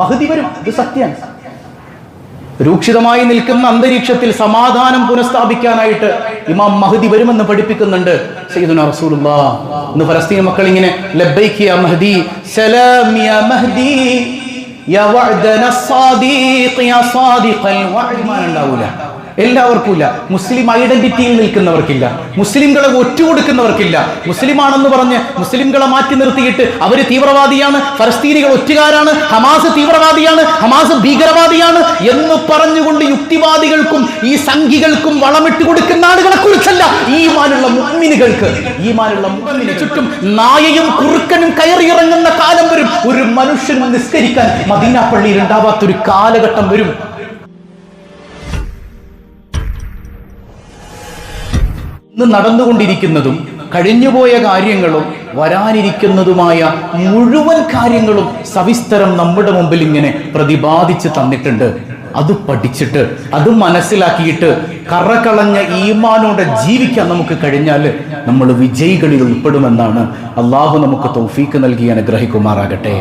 Mahdi വരും, ഇത് സത്യമാണ്. രൂക്ഷിതമായി നിൽക്കുന്ന അന്തരീക്ഷത്തിൽ സമാധാനം പുനഃസ്ഥാപിക്കാനായിട്ട് ഇമാം മഹ്ദി വരുമെന്ന് പഠിപ്പിക്കുന്നുണ്ട് സയ്യിദുനാ റസൂലുള്ളാഹ്. ഇന്ന് ഫലസ്തീൻ മക്കൾ ഇങ്ങനെ ലബ്ബൈക യാ മഹ്ദി, സലാം യാ മഹ്ദി, യാ വഅദന സാദിഖ് യാ സാദിഖൽ വഅദ്. ഉണ്ടാവൂല, എല്ലാവർക്കും ഇല്ല. മുസ്ലിം ഐഡന്റിറ്റിയിൽ നിൽക്കുന്നവർക്കില്ല, മുസ്ലിംകളെ ഒറ്റുകൊടുക്കുന്നവർക്കില്ല. മുസ്ലിമാണെന്ന് പറഞ്ഞ് മുസ്ലിംകളെ മാറ്റി നിർത്തിയിട്ട് അവര് തീവ്രവാദിയാണ്, ഫലസ്തീനികൾ ഒറ്റുകാരാണ്, ഹമാസ് തീവ്രവാദിയാണ്, ഹമാസ് ഭീകരവാദിയാണ് എന്ന് പറഞ്ഞുകൊണ്ട് യുക്തിവാദികൾക്കും ഈ സംഘികൾക്കും വളമിട്ട് കൊടുക്കുന്ന ആളുകളെ കുറിച്ചല്ല. ഈമാനുള്ള മുഅ്മിനുകൾക്ക്, ഈമാനുള്ള മുഅ്മിന് ചുറ്റും നായയും കുറുക്കനും കയറിയിറങ്ങുന്ന കാലം വരും. ഒരു മനുഷ്യനും നിസ്കരിക്കാൻ മദീന പള്ളിയിൽ ഉണ്ടാവാത്തൊരു കാലഘട്ടം വരും. ഇന്ന് നടന്നുകൊണ്ടിരിക്കുന്നതും കഴിഞ്ഞുപോയ കാര്യങ്ങളും വരാനിരിക്കുന്നതുമായ മുഴുവൻ കാര്യങ്ങളും സവിസ്തരം നമ്മുടെ മുമ്പിൽ ഇങ്ങനെ പ്രതിപാദിച്ച് തന്നിട്ടുണ്ട്. അത് പഠിച്ചിട്ട് അത് മനസ്സിലാക്കിയിട്ട് കറകളഞ്ഞ ഈമാനോടെ ജീവിക്കാൻ നമുക്ക് കഴിഞ്ഞാൽ നമ്മൾ വിജയികളിൽ ഉൾപ്പെടുമെന്നാണ്. അള്ളാഹു നമുക്ക് തൗഫീക്ക് നൽകി അനുഗ്രഹിക്കുമാറാകട്ടെ.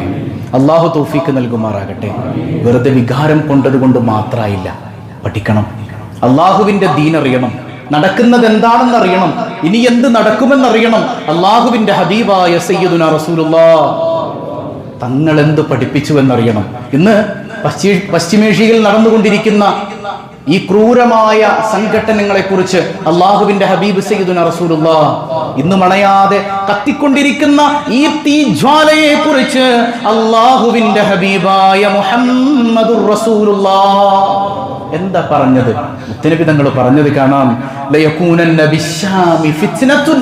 അള്ളാഹു തൗഫീക്ക് നൽകുമാറാകട്ടെ. വെറുതെ വികാരം കൊണ്ടതുകൊണ്ട് മാത്രമായില്ല, പഠിക്കണം. അള്ളാഹുവിന്റെ ദീൻ അറിയണം, നടക്കുന്നത് എന്താണെന്ന് അറിയണം, ഇനി എന്ത് നടക്കുമെന്നറിയണം. അള്ളാഹുവിന്റെ ഹബീബായ സയ്യിദുനാ റസൂലുള്ളാഹ് തങ്ങൾ എന്ത് പഠിപ്പിച്ചു എന്നറിയണം. ഇന്ന് പശ്ചിമേഷ്യയിൽ നടന്നുകൊണ്ടിരിക്കുന്ന ഈ ക്രൂരമായ സംഘട്ടനങ്ങളെ കുറിച്ച് അള്ളാഹുവിന്റെ ഹബീബ് സയ്യിദുനാ റസൂലുള്ളാഹ് ഇന്ന് മണയാതെ കത്തിക്കൊണ്ടിരിക്കുന്ന ഈ തീജ്വാലയെ കുറിച്ച് അള്ളാഹുവിന്റെ ഹബീബായ മുഹമ്മദുർ റസൂലുള്ളാഹ് എന്താ പറഞ്ഞത്? മുത്തനബി തങ്ങൾ പറഞ്ഞത് കാണാം. ലയകൂനന്ന ബിശ്ശാമി ഫിത്നത്തുൻ.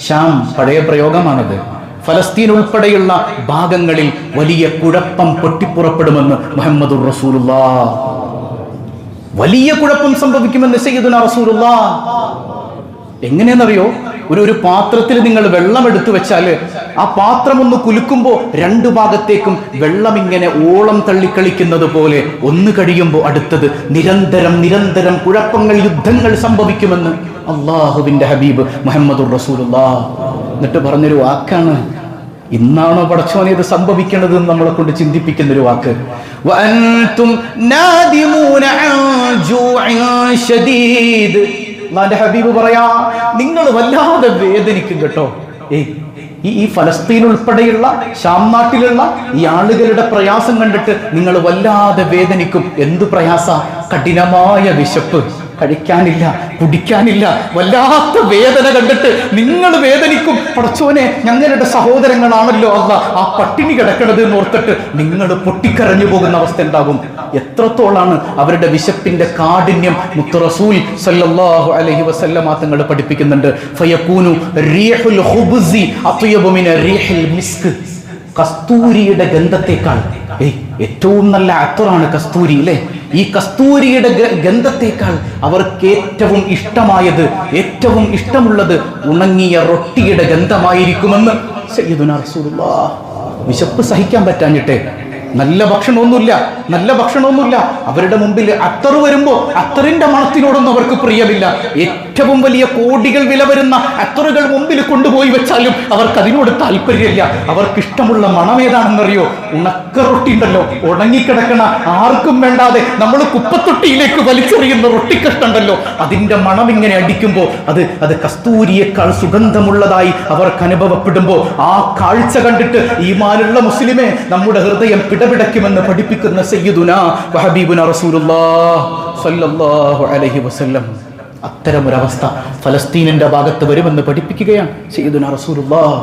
ഷാം പഴയ പ്രയോഗമാണത്. ഫലസ്തീൻ ഉൾപ്പെടെയുള്ള ഭാഗങ്ങളിൽ വലിയ കുഴപ്പം പൊട്ടിപ്പുറപ്പെടുമെന്ന് മുഹമ്മദുർ റസൂലുള്ളാഹ്. വലിയ കുഴപ്പം സംഭവിക്കുമെന്ന് സയ്യിദുനാ റസൂലുള്ളാഹ്. എങ്ങനെയെന്നറിയോ? ഒരു പാത്രത്തിൽ നിങ്ങൾ വെള്ളം എടുത്തു വെച്ചാൽ ആ പാത്രം ഒന്ന് കുലുക്കുമ്പോൾ രണ്ടു ഭാഗത്തേക്കും വെള്ളം ഇങ്ങനെ ഓളം തള്ളിക്കളിക്കുന്നത് പോലെ ഒന്ന് കഴിയുമ്പോൾ അടുത്തത് നിരന്തരം കുഴപ്പങ്ങൾ, യുദ്ധങ്ങൾ സംഭവിക്കുമെന്ന് അള്ളാഹുവിന്റെ ഹബീബ് മുഹമ്മദുർ റസൂലുള്ളാഹ്. എന്നിട്ട് പറഞ്ഞൊരു വാക്കാണ്, ഇന്നാണോ പടച്ചോനെ ഇത് സംഭവിക്കേണ്ടത് എന്ന് നമ്മളെ കൊണ്ട് ചിന്തിപ്പിക്കുന്ന ഒരു വാക്ക്. വഅൻതും നാദിമൂന അൻ ജൂഇൻ ശദീദ്. അല്ലാഹുവിന്റെ ഹബീബ് പറയാ, നിങ്ങൾ വല്ലാതെ വേദനിക്കും കേട്ടോ. ഈ ഫലസ്തീൻ ഉൾപ്പെടെയുള്ള ഷാം നാട്ടിലുള്ള ഈ ആളുകളുടെ പ്രയാസം കണ്ടിട്ട് നിങ്ങൾ വല്ലാതെ വേദനിക്കും. എന്ത് പ്രയാസ? കഠിനമായ വിശപ്പ്, കഴിക്കാനില്ല, കുടിക്കാനില്ല, വല്ലാത്ത വേദന കണ്ടിട്ട് നിങ്ങൾ വേദനിക്കും. പടച്ചോനെ, ഞങ്ങളുടെ സഹോദരങ്ങളാണല്ലോ അല്ല ആ പട്ടിണി കിടക്കണത് എന്നോർത്തിട്ട് നിങ്ങൾ പൊട്ടിക്കരഞ്ഞു പോകുന്ന അവസ്ഥ ഉണ്ടാകും. എത്രത്തോളാണ് അവരുടെ വിശപ്പിന്റെ കാഠിന്യം മുത്ത് റസൂൽ സല്ലല്ലാഹു അലൈഹി വസല്ലമ തങ്ങൾ പഠിപ്പിക്കുന്നുണ്ട്. ഫയകൂനു റീഹുൽ ഖുബ്സി അത്യബു മിന റീഹിൽ മിസ്ക്. കസ്തൂരിയുടെ ഗന്ധത്തേക്കാൾ ഏറ്റവും നല്ല അത്തറാണ് കസ്തൂരി അല്ലേ? ഈ കസ്തൂരിയുടെ ഗന്ധത്തേക്കാൾ അവർക്ക് ഏറ്റവും ഇഷ്ടമായത്, ഏറ്റവും ഇഷ്ടമുള്ളത് ഉണങ്ങിയ റൊട്ടിയുടെ ഗന്ധമായിരിക്കുമെന്ന് സയ്യിദുനാ റസൂലുള്ളാഹ്. വിശപ്പ് സഹിക്കാൻ പറ്റാഞ്ഞിട്ടെ നല്ല ഭക്ഷണമൊന്നുമില്ല. അവരുടെ മുമ്പിൽ അത്തർ വരുമ്പോ അത്തറിന്റെ മണത്തിനോടൊന്നും അവർക്ക് പ്രിയമില്ല. ഏറ്റവും വലിയ കോടികൾ വില വരുന്ന അത്തറുകൾ മുമ്പിൽ കൊണ്ടുപോയി വെച്ചാലും അവർക്ക് അതിനോട് താല്പര്യമില്ല. അവർക്ക് ഇഷ്ടമുള്ള മണം ഏതാണെന്നറിയോ? ഉണക്ക റൊട്ടി ഉണ്ടല്ലോ, ഉണങ്ങിക്കിടക്കണ, ആർക്കും വേണ്ടാതെ നമ്മൾ കുപ്പത്തൊട്ടിയിലേക്ക് വലിച്ചെറിയുന്ന റൊട്ടിക്കട്ടുണ്ടല്ലോ, അതിന്റെ മണം ഇങ്ങനെ അടിക്കുമ്പോ അത് കസ്തൂരിയേക്കാൾ സുഗന്ധമുള്ളതായി അവർക്ക് അനുഭവപ്പെടുമ്പോ ആ കാഴ്ച കണ്ടിട്ട് ഈമാനുള്ള മുസ്ലിമെ നമ്മുടെ ഹൃദയം പിടപിടയ്ക്കുമെന്ന് പഠിപ്പിക്കുന്ന സയ്യിദുനാ വഹബീബുനാ റസൂലുള്ളാഹ് സ്വല്ലല്ലാഹു അലൈഹി വസല്ലം. അത്തരമൊരവസ്ഥ ഫലസ്തീനിന്റെ ഭാഗത്ത് വരുമെന്ന് പഠിപ്പിക്കുകയാണ് സയ്യിദുനാ റസൂലുള്ളാഹ്.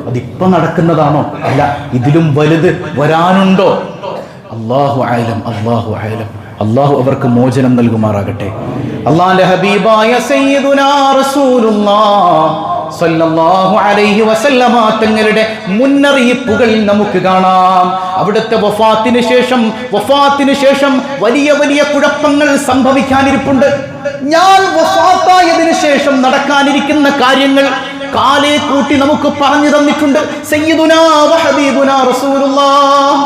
അതിപ്പോ നടക്കുന്നതാണോ? അല്ല, ഇതിലും വലുത് വരാനുണ്ടോ? അല്ലാഹു അഅലം. അല്ലാഹു അവർക്ക് മോചനം നൽകുമാറാകട്ടെ. അല്ലാഹുവിന്റെ ഹബീബായ സയ്യിദുനാ റസൂലുള്ളാഹ് സല്ലല്ലാഹു അലൈഹി വസല്ലമ തങ്ങളുടെ മുന്നറിയിപ്പുകൾ നമുക്ക് കാണാം. അവിടുത്തെ വഫാത്തിന് ശേഷം വലിയ കുഴപ്പങ്ങൾ സംഭവിക്കാനിരിപ്പുണ്ട്. ഞാൻ വഫാത്തായതിനു ശേഷം നടക്കാനിരിക്കുന്ന കാര്യങ്ങൾ കാലേ കൂട്ടി നമുക്ക് പറഞ്ഞു തന്നിട്ടുണ്ട് സയ്യിദുനാ വഹബീബുനാ റസൂലുള്ളാഹ്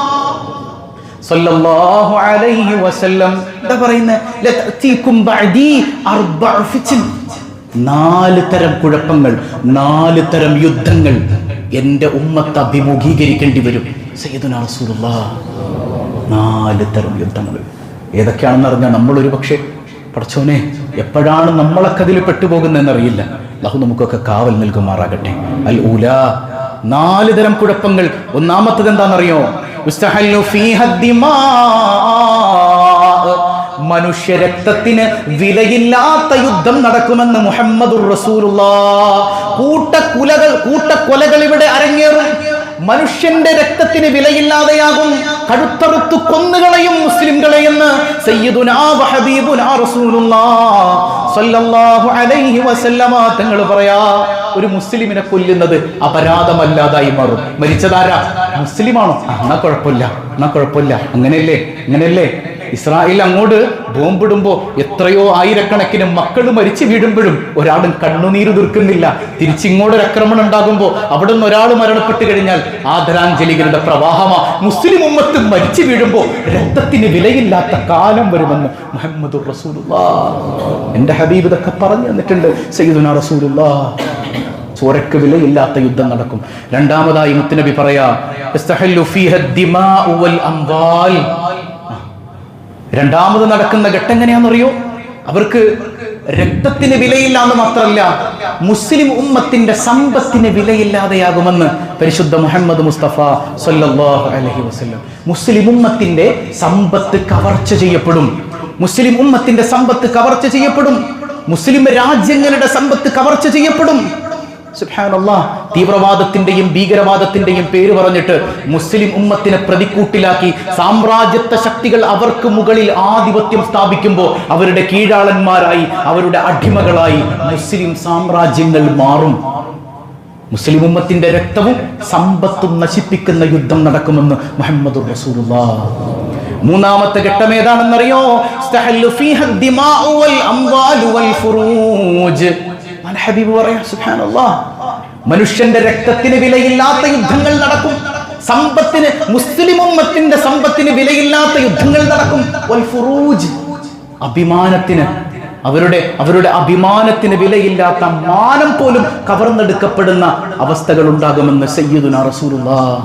സല്ലല്ലാഹു അലൈഹി വസല്ലം. എന്താ പറയുന്നത്? ലതഅതീകും ബഅദി അർബഉ ഫിത്ൻ. 4 തരം കുഴപ്പങ്ങൾ, 4 തരം യുദ്ധങ്ങൾ എന്റെ ഉമ്മത്ത് അഭിമുഖീകരിക്കേണ്ടി വരും. സയ്യിദുനാ റസൂലുള്ളാഹ്. 4 തരം യുദ്ധങ്ങൾ. ഏതൊക്കെയാണെന്ന് അറിഞ്ഞാൽ നമ്മളൊരു പക്ഷേ പടച്ചോനെ എപ്പോഴാണ് നമ്മളൊക്കെ അതിൽ പെട്ടുപോകുന്നതെന്നറിയില്ല. അല്ലാഹു നമുക്കൊക്കെ കാവൽ നൽകുമാറാകട്ടെ. അൽ ഊലാ, 4 തരം കുഴപ്പങ്ങൾ. ഒന്നാമത്തത് എന്താണെന്നറിയോ? മനുഷ്യ രക്തത്തിന് വിലയില്ലാത്ത യുദ്ധം നടക്കുമെന്ന് മുഹമ്മദുർ റസൂലുള്ളാഹ്. കൂട്ടക്കൊലകൾ ഇവിടെ അരങ്ങേറും. മനുഷ്യന്റെ രക്തത്തിന് വിലയില്ലാതെയാകും. കഴുത്തറുത്തു കൊന്നുകളയും മുസ്ലിംകളെ എന്ന് സയ്യിദുനാ വഹബീബുനാ റസൂലുള്ളാഹ് സ്വല്ലല്ലാഹു അലൈഹി വസല്ലമ തങ്ങൾ പറയാ. ഒരു മുസ്ലിമിനെ കൊല്ലുന്നത് അപരാധമല്ലാതായി മാറും. മരിച്ചതാരാ? മുസ്ലിമാണോ? എന്നാ കുഴപ്പമില്ല. അങ്ങനെയല്ലേ ഇസ്രായേൽ അങ്ങോട്ട് ബോംബിടുമ്പോ എത്രയോ ആയിരക്കണക്കിന് മക്കൾ മരിച്ചു വീഴുമ്പോഴും ഒരാളും കണ്ണുനീര് തീർക്കുന്നില്ല. തിരിച്ചിങ്ങോട്ടൊരു ആക്രമണം ഉണ്ടാകുമ്പോ അവിടെ നിന്ന് ഒരാൾ മരണപ്പെട്ടു കഴിഞ്ഞാൽ ആദരാഞ്ജലികളുടെ പ്രവാഹമാ. മുസ്ലിം ഉമ്മത്ത് മരിച്ചു വീഴുമ്പോ രക്തത്തിന് വിലയില്ലാത്ത കാലം വരുമെന്ന് മുഹമ്മദുർ റസൂലുള്ളാഹ്. എന്റെ ഹബീബ് ഇതൊക്കെ പറഞ്ഞു തന്നിട്ടുണ്ട്. സയ്യിദുനാ റസൂലുള്ളാഹ്. ചോരക്ക് വിലയില്ലാത്ത യുദ്ധം നടക്കും. രണ്ടാമതായി മുത്തുനബി പറയാ, രണ്ടാമത് നടക്കുന്ന ഘട്ടം എങ്ങനെയാണെന്നറിയോ? അവർക്ക് രക്തത്തിന് വിലയില്ല എന്ന് മാത്രമല്ല, മുസ്ലിം ഉമ്മത്തിന്റെ സമ്പത്തിന് വിലയില്ലാതെയാകുമെന്ന് പരിശുദ്ധ മുഹമ്മദ് മുസ്തഫ സല്ലല്ലാഹു അലൈഹി വസല്ലം. മുസ്ലിം ഉമ്മത്തിന്റെ സമ്പത്ത് കവർച്ച ചെയ്യപ്പെടും. മുസ്ലിം രാജ്യങ്ങളുടെ സമ്പത്ത് കവർച്ച ചെയ്യപ്പെടും. സുബ്ഹാനല്ലാഹ്. തീവ്രവാദത്തിന്റെയും ഭീകരവാദത്തിന്റെയും പേര് പറഞ്ഞിട്ട് മുസ്ലിം ഉമ്മത്തിനെ പ്രതിക്കൂട്ടിലാക്കി സാമ്രാജ്യത്വ ശക്തികൾ അവർക്ക് മുകളിൽ ആധിപത്യം സ്ഥാപിക്കുമ്പോൾ അവരുടെ കീഴാളന്മാരായി, അവരുടെ അടിമകളായി മുസ്ലിം സാമ്രാജ്യങ്ങൾ മാറും. മുസ്ലിം ഉമ്മത്തിന്റെ രക്തവും സമ്പത്തും നശിപ്പിക്കുന്ന യുദ്ധം നടക്കുമെന്ന് മുഹമ്മദുർ റസൂലുള്ളാഹ്. മൂന്നാമത്തെ ഘട്ടം ഏതാണെന്നറിയോ? ഹബീബ് പറയാ, സുബ്ഹാനല്ലാഹ്, മനുഷ്യന്റെ രക്തത്തിന് വിലയില്ലാത്ത യുദ്ധങ്ങൾ നടക്കും. മുസ്ലിം ഉമ്മത്തിന്റെ സമ്പത്തിന് വിലയില്ലാത്ത യുദ്ധങ്ങൾ നടക്കും. വൽ ഫുറൂജ്, അവരുടെ അഭിമാനത്തിന് വിലയില്ലാത്ത മാനം പോലും കവർന്നെടുക്കപ്പെടുന്ന അവസ്ഥകൾ ഉണ്ടാകുമെന്ന് സയ്യിദുനാ റസൂലുള്ളാഹ്.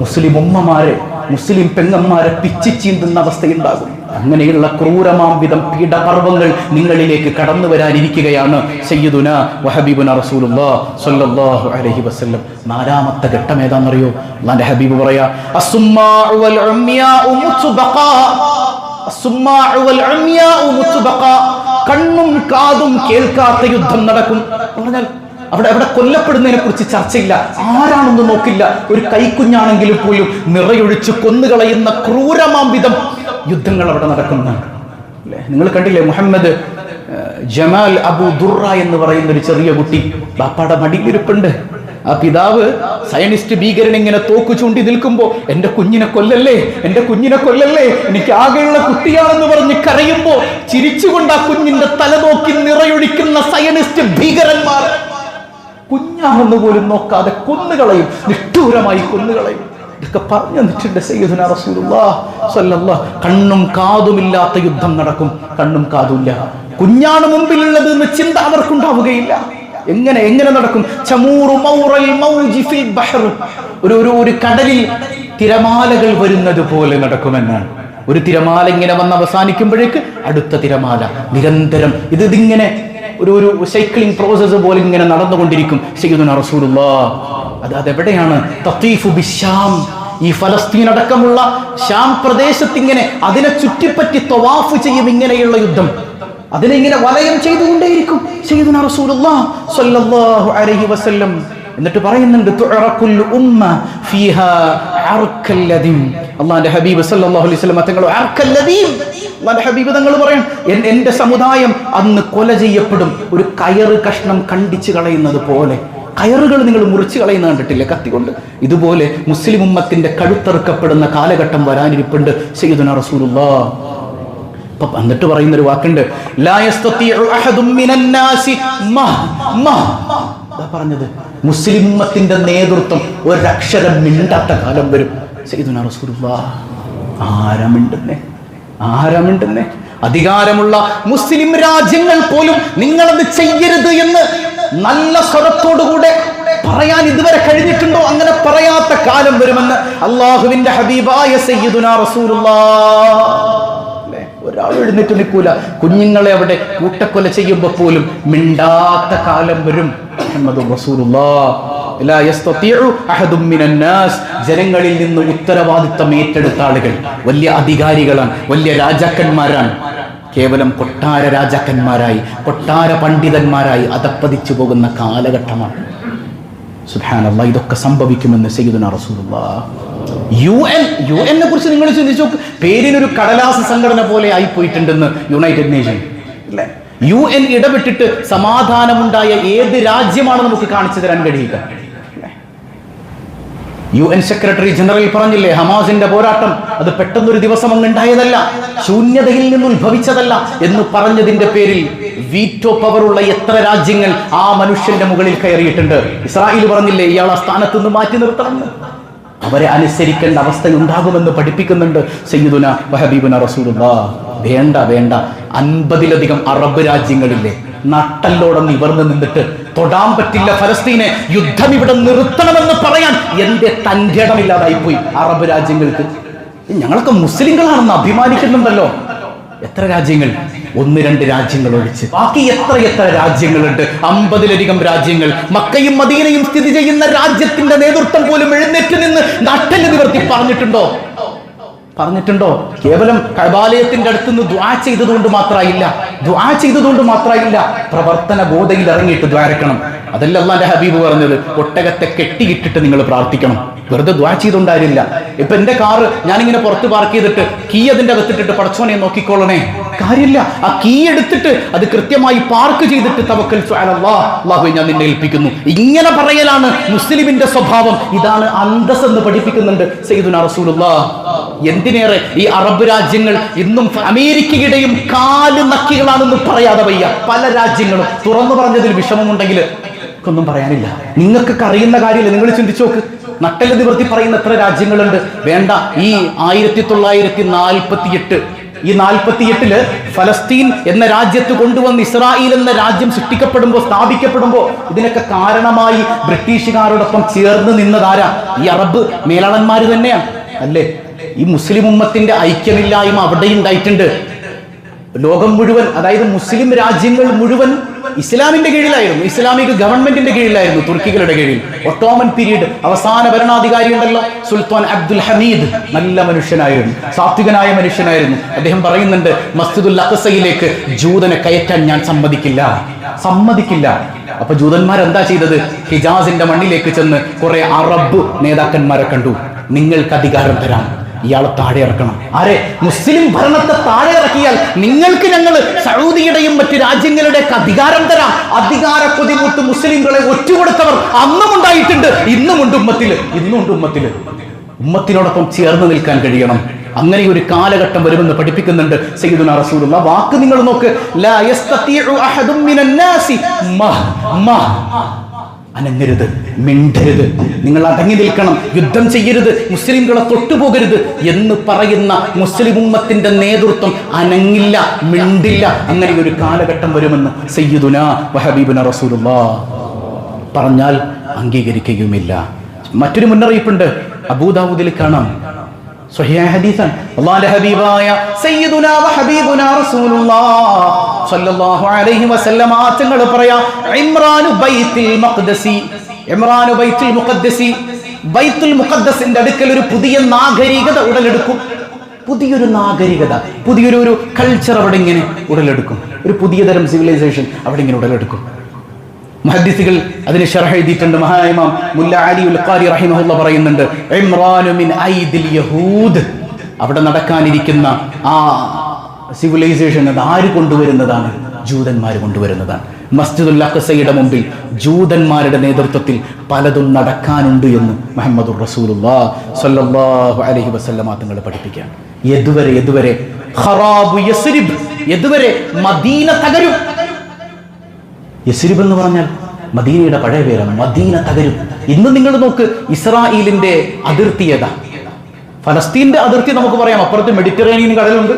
മുസ്ലിം ഉമ്മമാരെ, മുസ്ലിം പെങ്ങന്മാരെ പിച്ചി ചീന്തുന്ന അവസ്ഥയുണ്ടാകും. അങ്ങനെയുള്ള ക്രൂരമാം വിധം പീഡപർവങ്ങൾ നിങ്ങളിലേക്ക് കടന്നു വരാനിരിക്കുകയാണ്. സയ്യിദുനാ വഹബീബുനാ റസൂലുള്ളാഹി സ്വല്ലല്ലാഹു അലൈഹി വസല്ലം. നാലാമത്തെ ഘട്ടം ഏതാണെന്നറിയോ? അല്ലാഹുവിന്റെ ഹബീബ് പറയാ, അസ്സുമ്മാഉ വൽ ഉമ്യാഉ മുത്ബഖാ. അസ്സുമ്മാഉ വൽ ഉമ്യാഉ മുത്ബഖാ. കണ്ണും കാതും കേൾക്കാത്ത യുദ്ധം നടക്കും. പറഞ്ഞാൽ അവിടെ കൊല്ലപ്പെടുന്നതിനെ കുറിച്ച് ചർച്ചയില്ല, ആരാണെന്ന് നോക്കില്ല. ഒരു കൈക്കുഞ്ഞാണെങ്കിലും പോലും നിറയൊഴിച്ച് കൊന്നുകളയുന്ന ക്രൂരമാം വിധം യുദ്ധങ്ങൾ അവിടെ നടക്കുന്നതാണ്. അല്ലേ? നിങ്ങൾ കണ്ടില്ലേ, മുഹമ്മദ് ജമാൽ അബു ദുറ എന്ന് പറയുന്ന ഒരു ചെറിയ കുട്ടി ബാപ്പാടെ മടിയിലിരിപ്പുണ്ട്. ആ പിതാവ് സയനിസ്റ്റ് ഭീകരൻ ഇങ്ങനെ തോക്ക് ചൂണ്ടി നിൽക്കുമ്പോ എന്റെ കുഞ്ഞിനെ കൊല്ലല്ലേ, എനിക്ക് ആകെയുള്ള കുട്ടിയാണെന്ന് പറഞ്ഞ് കരയുമ്പോ ചിരിച്ചുകൊണ്ട് ആ കുഞ്ഞിന്റെ തല നോക്കി നിറയൊഴിക്കുന്ന സയനിസ്റ്റ് ഭീകരന്മാർ കുഞ്ഞാണെന്ന് പോലും നോക്കാതെ കൊന്നുകളയും, നിഷ്ഠൂരമായി കൊന്നുകളയും. ഇതൊക്കെ പറഞ്ഞു തന്നിട്ടുണ്ട് സയ്യിദുനാ റസൂലുള്ളാഹി സ്വല്ലല്ലാഹു. കണ്ണും കാതുമില്ലാത്ത യുദ്ധം നടക്കും. കണ്ണും കാതുമില്ല, കുഞ്ഞാണ് മുമ്പിലുള്ളത് എന്ന് ചിന്ത അവർക്കുണ്ടാവുകയില്ല. എങ്ങനെ നടക്കും? ചമൂറു മൗറൽ മൗജി ഫിൽ ബഹർ. ഒരു കടലിൽ തിരമാലകൾ വരുന്നത് പോലെ നടക്കുമെന്നാണ്. ഒരു തിരമാല ഇങ്ങനെ വന്ന് അവസാനിക്കുമ്പോഴേക്ക് അടുത്ത തിരമാല നിരന്തരം ഇതിങ്ങനെ ഒരു സൈക്ലിംഗ് പ്രോസസ് പോലെ ഇങ്ങനെ നടന്നുകൊണ്ടിരിക്കും. സയ്യിദുനാ റസൂലുള്ളാഹ്. അതെവിടെയാണ്? തഖീഫു ബിശ്ശാം. ഈ ഫലസ്തീൻ അടക്കമുള്ള ശാം പ്രദേശത്ത് ഇങ്ങനെ അതിനെ ചുറ്റിപ്പറ്റി തവാഫ് ചെയ്യും. ഇങ്ങനെയുള്ള യുദ്ധം അതിനെ ഇങ്ങനെ വലയം ചെയ്തുകൊണ്ടേയിരിക്കും സയ്യിദുനാ റസൂലുള്ളാഹി സ്വല്ലല്ലാഹു അലൈഹി വസല്ലം. എന്നിട്ട് പറയുന്നുണ്ട്, തുഅറകുൽ ഉമ്മ ഫീഹാ അർകൽ ലദീം. അല്ലാഹുവിന്റെ ഹബീബ് സല്ലല്ലാഹു അലൈഹി വസല്ലം തങ്ങൾ അർകൽ ലദീം, അല്ലാഹുവിന്റെ ഹബീബ് തങ്ങൾ പറയും, എന്റെ സമുദായം അന്ന് കൊല ചെയ്യപ്പെടും ഒരു കയറ് കഷ്ണം കണ്ടിച്ചു കളയുന്നത് പോലെ. കയറുകൾ നിങ്ങൾ മുറിച്ചു കളയുന്ന കണ്ടിട്ടില്ലേ കത്തിക്കൊണ്ട്? ഇതുപോലെ മുസ്ലിം ഉമ്മത്തിന്റെ കഴുത്തറുക്കപ്പെടുന്ന കാലഘട്ടം വരാനിരിപ്പുണ്ട് സയ്യിദുനാ റസൂലുള്ളാഹി. എന്നിട്ട് പറയുന്നൊരു വാക്കുണ്ട്, ലാ യസ്തതിഉ അഹദും മിനന്നാസി പറഞ്ഞത് മുസ്ലിം ഉമ്മത്തിന്റെ നേതൃത്വം ഒരക്ഷരം മിണ്ടാത്ത കാലം വരും സയ്യിദുനാ റസൂലുള്ളാഹി. ആരാമിണ്ടുന്നേ? അധികാരമുള്ള മുസ്ലിം രാജ്യങ്ങൾ പോലും നിങ്ങളത് ചെയ്യരുത് എന്ന് നല്ല സ്വരത്തോടുകൂടെ പറയാൻ ഇതുവരെ കഴിഞ്ഞിട്ടുണ്ടോ? അങ്ങനെ പറയാത്ത കാലം വരുമെന്ന് അള്ളാഹുവിന്റെ ഹബീബായ സയ്യിദുനാ റസൂലുള്ളാഹ്. ഒരാൾ എഴുന്നേറ്റ് നിൽക്കൂല. കുഞ്ഞുങ്ങളെ അവിടെ കൂട്ടക്കൊല ചെയ്യുമ്പോൾ പോലും മിണ്ടാത്ത കാലം വരും. മുഹമ്മദുർ റസൂലുള്ളാഹ്. ലാ യസ്തതിഉ അഹദും മിനൻ നാസ്. ജനങ്ങളിൽ നിന്ന് ഉത്തരവാദിത്തം ഏറ്റെടുത്ത ആളുകൾ വലിയ അധികാരികളാണ്, വലിയ രാജാക്കന്മാരാണ്. കേവലം കൊട്ടാര രാജാക്കന്മാരായി, കൊട്ടാര പണ്ഡിതന്മാരായി അധപ്പതിച്ചു പോകുന്ന കാലഘട്ടമാണ്. സുബ്ഹാനല്ലാഹ്. ഇതൊക്കെ സംഭവിക്കുമെന്ന് സയ്യിദുനാ റസൂലുള്ളാഹ്. യുഎനെ കുറിച്ച് നിങ്ങൾ ചിന്തിച്ചു നോക്ക്. പേരിനൊരു കടലാസ് സംഘടന പോലെ ആയിപ്പോയിട്ടുണ്ടെന്ന് യുണൈറ്റഡ് നേഷൻ, അല്ലേ? UN ഇടപെട്ടിട്ട് സമാധാനമുണ്ടായ ഏത് രാജ്യമാണ് നമുക്ക് കാണിച്ചു തരാൻ കഴിയുക? UN സെക്രട്ടറി ജനറൽ പറഞ്ഞില്ലേ, ഹമാസിന്റെ പോരാട്ടം അത് പെട്ടെന്നൊരു ദിവസം അങ്ങ് ഉണ്ടായതല്ല, ശൂന്യതയിൽ നിന്ന് ഉത്ഭവിച്ചതല്ല എന്ന് പറഞ്ഞതിന്റെ പേരിൽ വീറ്റോ പവറുള്ള എത്ര രാജ്യങ്ങൾ ആ മനുഷ്യന്റെ മുകളിൽ കയറിയിട്ടുണ്ട്. ഇസ്രായേൽ പറഞ്ഞില്ലേ, ഇയാൾ ആ സ്ഥാനത്ത് നിന്ന് മാറ്റി നിർത്തണമെന്ന്. അവരെ അനുസരിക്കേണ്ട അവസ്ഥ ഉണ്ടാകുമെന്ന് പഠിപ്പിക്കുന്നുണ്ട് സയ്യിദുനാ വഹബീബുനാ റസൂലുള്ളാഹ്. വേണ്ട വേണ്ട, 50-ലധികം അറബ് രാജ്യങ്ങളില്ലേ നട്ടല്ലോടെ നിവർന്ന് നിന്നിട്ട് തൊടാൻ പറ്റില്ല ഫലസ്തീനെ, യുദ്ധം ഇവിടെ നിർത്തണമെന്ന് പറയാൻ എന്റെ തന്റെ ഇടമില്ലാതായിപ്പോയി അറബ് രാജ്യങ്ങൾക്ക്. ഞങ്ങളൊക്കെ മുസ്ലിങ്ങളാണെന്ന് അഭിമാനിക്കുന്നുണ്ടല്ലോ. എത്ര രാജ്യങ്ങൾ? 1-2 രാജ്യങ്ങൾ ഒഴിച്ച് ബാക്കി എത്ര രാജ്യങ്ങളുണ്ട്? 50-ലധികം രാജ്യങ്ങൾ. മക്കയും മദീനയും സ്ഥിതി ചെയ്യുന്ന രാജ്യത്തിന്റെ നേതൃത്വം പോലും എഴുന്നേറ്റ് നിന്ന് നട്ടല് നിവർത്തി പറഞ്ഞിട്ടുണ്ടോ? കേവലം കഅബാലയത്തിന്റെ അടുത്തുനിന്ന് ദുആ ചെയ്തതുകൊണ്ട് മാത്രമായില്ല, പ്രവർത്തന ബോധയിൽ ഇറങ്ങിയിട്ട് ദ്വാരക്കണം. അതല്ല അല്ലാഹുവിന്റെ ഹബീബ് പറഞ്ഞത്, ഒട്ടകത്തെ കെട്ടിയിട്ടിട്ട് നിങ്ങൾ പ്രാർത്ഥിക്കണം. വെറുതെ ദുആ ചെയ്തുകൊണ്ടായിരുന്നില്ല. ഇപ്പൊ എന്റെ കാറ് ഞാനിങ്ങനെ പുറത്ത് പാർക്ക് ചെയ്തിട്ട് കീ അതിന്റെ അകത്തിട്ടിട്ട് പടച്ചോനെ നോക്കിക്കോളണേ, കാര്യമില്ല. ആ കീ എടുത്തിട്ട് അത് കൃത്യമായി പാർക്ക് ചെയ്തിട്ട് തവക്കൽതു അലല്ലാഹ്, അല്ലാഹുവേ ഞാൻ നിന്നെ ഏൽപ്പിക്കുന്നു, ഇങ്ങനെ പറയലാണ് മുസ്ലിമിന്റെ സ്വഭാവം. ഇതാണ് അന്തസ് എന്ന് പഠിപ്പിക്കുന്നുണ്ട് സയ്യിദുനാ റസൂലുള്ളാഹ്. എന്തിനേറെ ഈ അറബ് രാജ്യങ്ങൾ ഇന്നും അമേരിക്കയുടെയും കാല് നക്കികളാണെന്ന് പറയാതെ വയ്യ. പല രാജ്യങ്ങളും തുറന്നു പറഞ്ഞതിൽ വിഷമമുണ്ടെങ്കിൽ ഒന്നും പറയാനില്ല. നിങ്ങൾക്കൊക്കെ അറിയുന്ന കാര്യമില്ല, നിങ്ങൾ ചിന്തിച്ചു നോക്ക്. നട്ടല് നിവർത്തി പറയുന്ന എത്ര രാജ്യങ്ങളുണ്ട്? വേണ്ട, ഈ 1948 ഫലസ്തീൻ എന്ന രാജ്യത്ത് കൊണ്ടുവന്ന് ഇസ്രായേൽ എന്ന രാജ്യം സ്ഥാപിക്കപ്പെടുമ്പോ ഇതിനൊക്കെ കാരണമായി ബ്രിട്ടീഷുകാരോടൊപ്പം ചേർന്ന് നിന്നതാരാ? ഈ അറബ് മേലാളന്മാര് തന്നെയാണ്, അല്ലേ? ഈ മുസ്ലിം ഉമ്മത്തിന്റെ ഐക്യമില്ലായ്മ അവിടെ ഉണ്ടായിട്ടുണ്ട്. ലോകം മുഴുവൻ, അതായത് മുസ്ലിം രാജ്യങ്ങൾ മുഴുവൻ ഇസ്ലാമിന്റെ കീഴിലായിരുന്നു, ഇസ്ലാമിക ഗവൺമെന്റിന്റെ കീഴിലായിരുന്നു, തുർക്കികളുടെ കീഴിൽ. ഒട്ടോമൻ പീരീഡ് അവസാന ഭരണാധികാരി ഉണ്ടല്ലോ, സുൽത്താൻ അബ്ദുൽ ഹമീദ്. നല്ല മനുഷ്യനായിരുന്നു, സാത്വികനായ മനുഷ്യനായിരുന്നു. അദ്ദേഹം പറയുന്നുണ്ട്, മസ്ജിദുൽ അഖ്സയിലേക്ക് ജൂതനെ കയറ്റാൻ ഞാൻ സമ്മതിക്കില്ല. അപ്പൊ ജൂതന്മാരെന്താ ചെയ്തത്? ഹിജാസിന്റെ മണ്ണിലേക്ക് ചെന്ന് കുറെ അറബ് നേതാക്കന്മാരെ കണ്ടു. നിങ്ങൾക്ക് അധികാരം തരാം, ഇയാളെ താഴെ ഇറക്കണം. ആരെ? മുസ്ലിം ഭരണത്തെ താഴെ ഇറക്കിയാൽ നിങ്ങൾക്ക് ഞങ്ങൾ സൗദിയുടെയും മറ്റു രാജ്യങ്ങളുടെ അധികാരം തരാം. അധികാര കൊതിമുട്ട് മുസ്ലിംകളെ ഒറ്റുകൊടുത്തവർ അന്നും ഉണ്ടായിട്ടുണ്ട്, ഇന്നുമുണ്ട് ഉമ്മത്തില്. ഉമ്മത്തിനോടൊപ്പം ചേർന്ന് നിൽക്കാൻ കഴിയണം. അങ്ങനെ ഒരു കാലഘട്ടം വരുമെന്ന് പഠിപ്പിക്കുന്നുണ്ട് സയ്യിദുനാ റസൂലുള്ളാഹ്. വാക്ക് നിങ്ങൾ നോക്ക്, ലാ യസ്തതിഉ അഹദും മിനൻ നാസി അനങ്ങരുത്, മിണ്ടരുത്, നിങ്ങൾ അടങ്ങി നിൽക്കണം, യുദ്ധം ചെയ്യരുത്, മുസ്ലിംകളെ തൊട്ടുപോകരുത് എന്ന് പറയുന്ന മുസ്ലിം ഉമ്മത്തിന്റെ നേതൃത്വം അനങ്ങില്ല, മിണ്ടില്ല. അങ്ങനെ ഒരു കാലഘട്ടം വരുമെന്ന് സയ്യിദുനാ വഹബീബുനാ റസൂലുള്ളാഹ് പറഞ്ഞാൽ അംഗീകരിക്കുകയുമില്ല. മറ്റൊരു മുന്നറിയിപ്പുണ്ട്, അബൂദാവൂദിൽ കാണാം, സ്വഹീഹ ഹദീസാണ്. അല്ലാഹുവിന്റെ ഹബീബായ സയ്യിദുനാ വഹബീബുനാ റസൂലുള്ളാഹ് സ്വല്ലല്ലാഹു അലൈഹി വസല്ലം തങ്ങൾ പറയാ, ഇമ്രാനു ബൈത്തുൽ മുഖദ്ദസിന്റെ അടുക്കൽ ഒരു പുതിയ നാഗരികത ഉടലെടുക്കും. പുതിയൊരു കൾച്ചർ അവിടെ ഇങ്ങനെ ഉടലെടുക്കും. ഒരു പുതിയ തരം സിവിലൈസേഷൻ അവിടെ ഇങ്ങനെ ഉടലെടുക്കും. മുഹദ്ദിസുകൾ അതിന് ശറഹ് എഴുതിയിട്ടുണ്ട്. മഹാനായ ഇമാം മുല്ല അലി ഉൽ ഖാരി റഹിമഹുല്ലാ പറയുന്നുണ്ട്, ഇമ്രാനു മിൻ ഐദിൽ യഹൂദ്, അവിടെ നടക്കാനിരിക്കുന്ന ആ സിവിലൈസേഷൻ അത് ആര് കൊണ്ടുവരുന്നതാണ്? ജൂതന്മാർ കൊണ്ടുവരുന്നതാണ്. മസ്ജിദുൽ അഖ്സയുടെ മുമ്പിൽ ജൂതന്മാരുടെ നേതൃത്വത്തിൽ പലതും നടക്കാനുണ്ട് എന്ന് മുഹമ്മദുർ റസൂലുള്ളാഹി സ്വല്ലല്ലാഹു അലൈഹി വസല്ലം തങ്ങൾ പഠിപ്പിക്കുകയാണ്. എതുവരെ ഖറാബു യസ്രിബ്, എതുവരെ മദീന തകരും. യസ്രിബ് എന്ന് പറഞ്ഞാൽ മദീനയുടെ പഴയ പേരാണ്. മദീന തകരും. ഇന്ന് നിങ്ങൾ നോക്ക്, ഇസ്രായേലിന്റെ അതിർത്തി ഏതാ? ഫലസ്തീന്റെ അതിർത്തി നമുക്ക് പറയാം, അപ്പുറത്ത് മെഡിറ്ററേനിയൻ കടലുണ്ട്,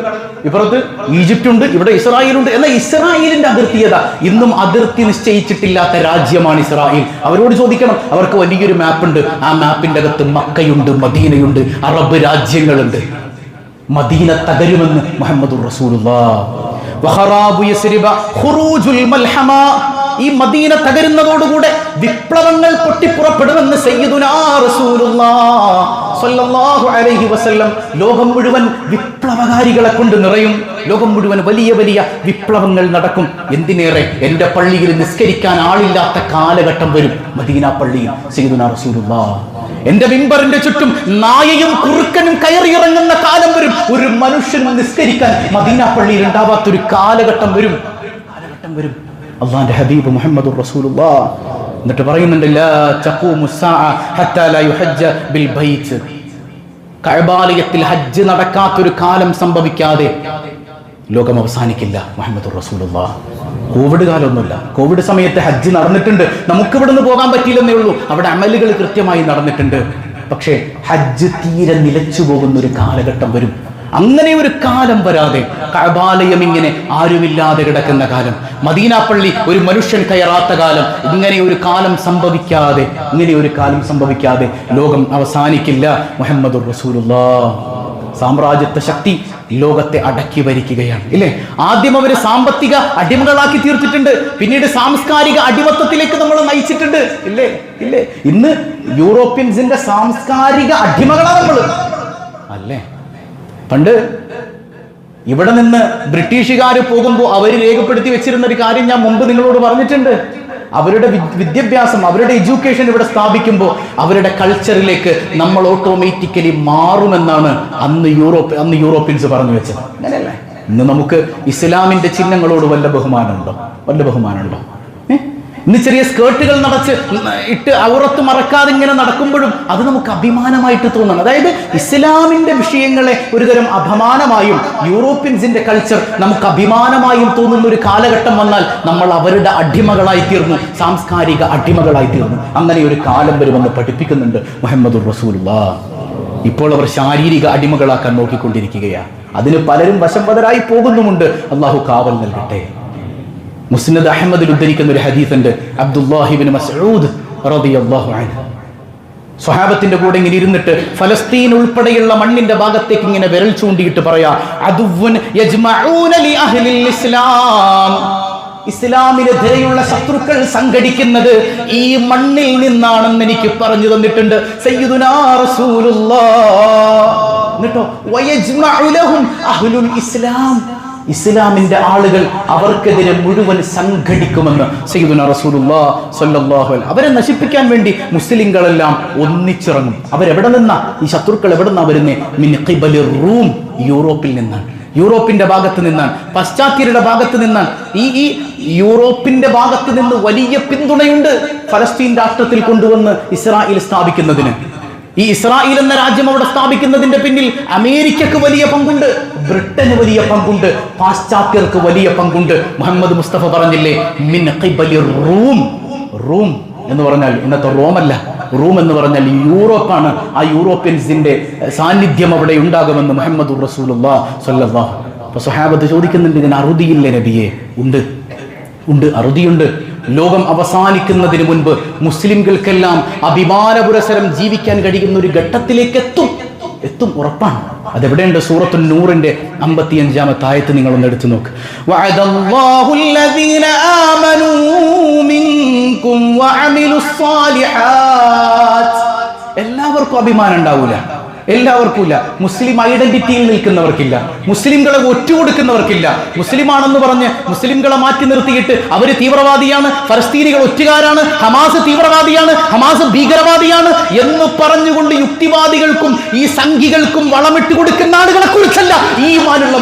ഇപ്പുറത്ത് ഈജിപ്റ്റ് ഉണ്ട്, ഇവിടെ ഇസ്രായേലുണ്ട്. എന്നാൽ ഇസ്രായേലിന്റെ അതിർത്തി ഏതാ? ഇന്നും അതിർത്തി നിശ്ചയിച്ചിട്ടില്ലാത്ത രാജ്യമാണ് ഇസ്രായേൽ. അവരോട് ചോദിക്കണം, അവർക്ക് വലിയൊരു മാപ്പുണ്ട്. ആ മാപ്പിന്റെ അകത്ത് മക്കയുണ്ട്, മദീനയുണ്ട്, അറബ് രാജ്യങ്ങളുണ്ട്. മദീന തകരുമെന്ന് മുഹമ്മദുർ റസൂലുള്ളാഹ്. വഖറാബു യസ്രിബ ഖുറൂജുൽ മൽഹമ. ഈ മദീന തകരുന്നതോടുകൂടെ വിപ്ലവങ്ങൾ പൊട്ടിപ്പുറപ്പെടുമെന്ന് സയ്യിദുനാ റസൂലുള്ളാഹ് സ്വല്ലല്ലാഹു അലൈഹി വസല്ലം. ലോകം മുഴുവൻ വിപ്ലവകാരികളെ കൊണ്ട് നിറയും. ലോകം മുഴുവൻ വലിയ വലിയ വിപ്ലവങ്ങൾ നടക്കും. എന്തിനേറെ, എന്റെ പള്ളിയിൽ നിസ്കരിക്കാൻ ആളില്ലാത്ത കാലഘട്ടം വരും. മദീന പള്ളിയിൽ സയ്യിദുനാ റസൂലുള്ളാഹ്. എന്റെ മിമ്പറിന്റെ ചുറ്റും നായയും കുറുക്കനും കയറിയിറങ്ങുന്ന കാലം വരും. ഒരു മനുഷ്യനും നിസ്കരിക്കാൻ മദീന പള്ളിയിൽ ഉണ്ടാവാത്തൊരു കാലഘട്ടം വരും. അള്ളാന്റെ ഹബീബ് മുഹമ്മദുർ റസൂലുള്ളാഹ് എന്നിട്ട് പറയുന്നുണ്ട്, ലാ തഖൂമു സ്സാഅ ഹത്താ ലാ യുഹജ്ജ ബിൽ ബൈത്ത്. കഅബാലയത്തിൽ ഹജ്ജ് നടക്കാത്തൊരു കാലം സംഭവിക്കാതെ ലോകം അവസാനിക്കില്ല. മുഹമ്മദുർ റസൂലുള്ളാഹ്. കോവിഡ് കാലമൊന്നുമില്ല. കോവിഡ് സമയത്ത് ഹജ്ജ് നടന്നിട്ടുണ്ട്. നമുക്ക് ഇവിടുന്ന് പോകാൻ പറ്റിയില്ലെന്നേ ഉള്ളൂ. അവിടെ അമലുകൾ കൃത്യമായി നടന്നിട്ടുണ്ട്. പക്ഷേ ഹജ്ജ് തീരെ നിലച്ചു പോകുന്ന ഒരു കാലഘട്ടം വരും. അങ്ങനെ ഒരു കാലം വരാതെ, കഅബാലയം ഇങ്ങനെ ആരുമില്ലാതെ കിടക്കുന്ന കാലം, മദീന പള്ളി ഒരു മനുഷ്യൻ കയറാത്ത കാലം, ഇങ്ങനെ ഒരു കാലം സംഭവിക്കാതെ ലോകം അവസാനിക്കില്ല. മുഹമ്മദുർ റസൂലുള്ളാഹ്. സാമ്രാജ്യത്വ ശക്തി ലോകത്തെ അടക്കി ഭരിക്കുകയാണ്, ഇല്ലേ? ആദ്യം അവര് സാമ്പത്തിക അടിമകളാക്കി തീർത്തിട്ടുണ്ട്. പിന്നീട് സാംസ്കാരിക അടിമത്തത്തിലേക്ക് നമ്മൾ നയിച്ചിട്ടുണ്ട്, ഇല്ലേ? ഇന്ന് യൂറോപ്യൻസിന്റെ സാംസ്കാരിക അടിമകളാണ് നമ്മൾ, അല്ലേ? പണ്ട് ഇവിടെ നിന്ന് ബ്രിട്ടീഷുകാർ പോകുമ്പോൾ അവർ രേഖപ്പെടുത്തി വെച്ചിരുന്ന ഒരു കാര്യം ഞാൻ മുമ്പ് നിങ്ങളോട് പറഞ്ഞിട്ടുണ്ട്. അവരുടെ വിദ്യാഭ്യാസം, അവരുടെ എഡ്യൂക്കേഷൻ ഇവിടെ സ്ഥാപിക്കുമ്പോൾ അവരുടെ കൾച്ചറിലേക്ക് നമ്മൾ ഓട്ടോമാറ്റിക്കലി മാറുമെന്നാണ് അന്ന് യൂറോപ്യൻസ് പറഞ്ഞു വെച്ചത്. അങ്ങനെയല്ലേ? ഇന്ന് നമുക്ക് ഇസ്ലാമിന്റെ ചിഹ്നങ്ങളോട് വല്ല ബഹുമാനമുണ്ടോ? ഇന്ന് ചെറിയ സ്കേർട്ടുകൾ ഇട്ട് ഔറത്ത് മറക്കാതെ ഇങ്ങനെ നടക്കുമ്പോഴും അത് നമുക്ക് അഭിമാനമായിട്ട് തോന്നണം. അതായത് ഇസ്ലാമിന്റെ വിഷയങ്ങളെ ഒരുതരം അപമാനമായും യൂറോപ്യൻസിന്റെ കൾച്ചർ നമുക്ക് അഭിമാനമായും തോന്നുന്ന ഒരു കാലഘട്ടം വന്നാൽ നമ്മൾ അവരുടെ അടിമകളായി തീർന്നു, സാംസ്കാരിക അടിമകളായി തീർന്നു. അങ്ങനെ ഒരു കാലം വരുമെന്ന് പഠിപ്പിക്കുന്നുണ്ട് മുഹമ്മദുർ റസൂലുള്ളാഹ്. ഇപ്പോൾ അവർ ശാരീരിക അടിമകളാക്കാൻ നോക്കിക്കൊണ്ടിരിക്കുകയാണ്. അതിന് പലരും വശംവദരായി പോകുന്നുമുണ്ട്. അള്ളാഹു കാവൽ നൽകട്ടെ. മുസ്നദ് അഹ്മദിൽ ഉദ്ധരിക്കുന്ന ഒരു ഹദീസ് ഉണ്ട്. അബ്ദുല്ലാഹി ഇബ്നു മസ്ഊദ് റളിയല്ലാഹു അൻഹു സ്വഹാബത്തിന്റെ കൂടെ ഇങ്ങനെ ഇരുന്നിട്ട് ഫലസ്തീൻ ഉൾപ്പെടെയുള്ള മണ്ണിന്റെ ഭാഗത്തേക്ക് ഇങ്ങനെ വിരൽ ചൂണ്ടിയിട്ട് പറയാ, അദുവ്വുൻ യജ്മഊന ലി അഹ്ലിൽ ഇസ്ലാം. ഇസ്ലാമിനെതിരെയുള്ള ശത്രുക്കൾ സംഘടിക്കുന്നത് ഈ മണ്ണിൽ നിന്നാണെന്ന് എനിക്ക് പറഞ്ഞു തന്നിട്ടുണ്ട് സയ്യിദുനാ റസൂലുള്ളാഹ്. എന്നിട്ടോ വയജ്മഉ ലഹും അഹ്ലുൽ ഇസ്ലാം. ഇസ്ലാമിന്റെ ആളുകൾ അവർക്കെതിരെ മുഴുവൻ സംഘടിക്കുമെന്ന് സയ്യിദുനാ റസൂലുള്ളാഹി സ്വല്ലല്ലാഹു അലൈഹി. അവരെ നശിപ്പിക്കാൻ വേണ്ടി മുസ്ലിങ്ങളെല്ലാം ഒന്നിച്ചിറങ്ങും. അവരെവിടെ നിന്നാ ഈ ശത്രുക്കൾ എവിടെ നിന്നാ വരുന്നേ? മിൻ ഖിബലിർ റൂം. യൂറോപ്പിൽ നിന്നാണ്, യൂറോപ്പിന്റെ ഭാഗത്ത് നിന്നാണ്, പശ്ചാത്യരുടെ ഭാഗത്ത് നിന്നാണ്. ഈ യൂറോപ്പിന്റെ ഭാഗത്ത് നിന്ന് വലിയ പിന്തുണയുണ്ട് ഫലസ്തീൻ രാഷ്ട്രത്തിൽ കൊണ്ടുവന്ന് ഇസ്രായേൽ സ്ഥാപിക്കുന്നതിന്. ഈ ഇസ്രായേൽ എന്ന രാജ്യം അവിടെ സ്ഥാപിക്കുന്നതിന്റെ പിന്നിൽ അമേരിക്കക്ക് വലിയ പങ്കുണ്ട്, ബ്രിട്ടന് വലിയ പങ്കുണ്ട്, പാശ്ചാത്യർക്ക് വലിയ പങ്കുണ്ട്. മുഹമ്മദ് മുസ്തഫ പറഞ്ഞില്ലേ, മിൻ ഖിബലിർ റൂം. റൂം എന്ന് പറഞ്ഞാൽ ഇന്നത്തെ റോമല്ല, റൂം എന്ന് പറഞ്ഞാൽ യൂറോപ്പാണ്. ആ യൂറോപ്യൻസിന്റെ സാന്നിധ്യം അവിടെ ഉണ്ടാകുമെന്ന് മുഹമ്മദ് റസൂലുള്ളാഹി സ്വല്ലല്ലാഹു. അപ്പൊ സ്വഹാബത്ത് ചോദിക്കുന്നുണ്ട്, ഇതിന് അറുതിയില്ലേ നബിയെ? ഉണ്ട്, അറുതിയുണ്ട്. ലോകം അവസാനിക്കുന്നതിന് മുൻപ് മുസ്ലിംകൾക്കെല്ലാം അഭിമാനപുരസരം ജീവിക്കാൻ കഴിയുന്ന ഒരു ഘട്ടത്തിലേക്ക് എത്തും, ഉറപ്പാണ്. അതെവിടെയുണ്ട്? സൂറത്തുൻ നൂറിന്റെ 55-ാമത്തെ ആയത്ത് നിങ്ങളൊന്ന് എടുത്തു നോക്ക്. വഅദല്ലാഹുൽ ലദീന ആമനൂ മിൻകും വഅമിലുസ് സാലിഹാത്ത്. എല്ലാവർക്കും അഭിമാനം ഉണ്ടാവൂല, എല്ലാവർക്കും ഇല്ല. മുസ്ലിം ഐഡന്റിറ്റിയിൽ നിൽക്കുന്നവർക്കില്ല, മുസ്ലിംകളെ ഒറ്റുകൊടുക്കുന്നവർക്കില്ല. മുസ്ലിമാണെന്ന് പറഞ്ഞ് മുസ്ലിംകളെ മാറ്റി നിർത്തിയിട്ട് അവര് തീവ്രവാദിയാണ്, ഫലസ്തീനികൾ ഒറ്റുകാരാണ്, ഹമാസ് തീവ്രവാദിയാണ്, ഹമാസ് ഭീകരവാദിയാണ് എന്ന് പറഞ്ഞുകൊണ്ട് യുക്തിവാദികൾക്കും ഈ സംഘികൾക്കും വളമിട്ട് കൊടുക്കുന്ന ആളുകളെ കുറിച്ചല്ല. ഈമാനുള്ള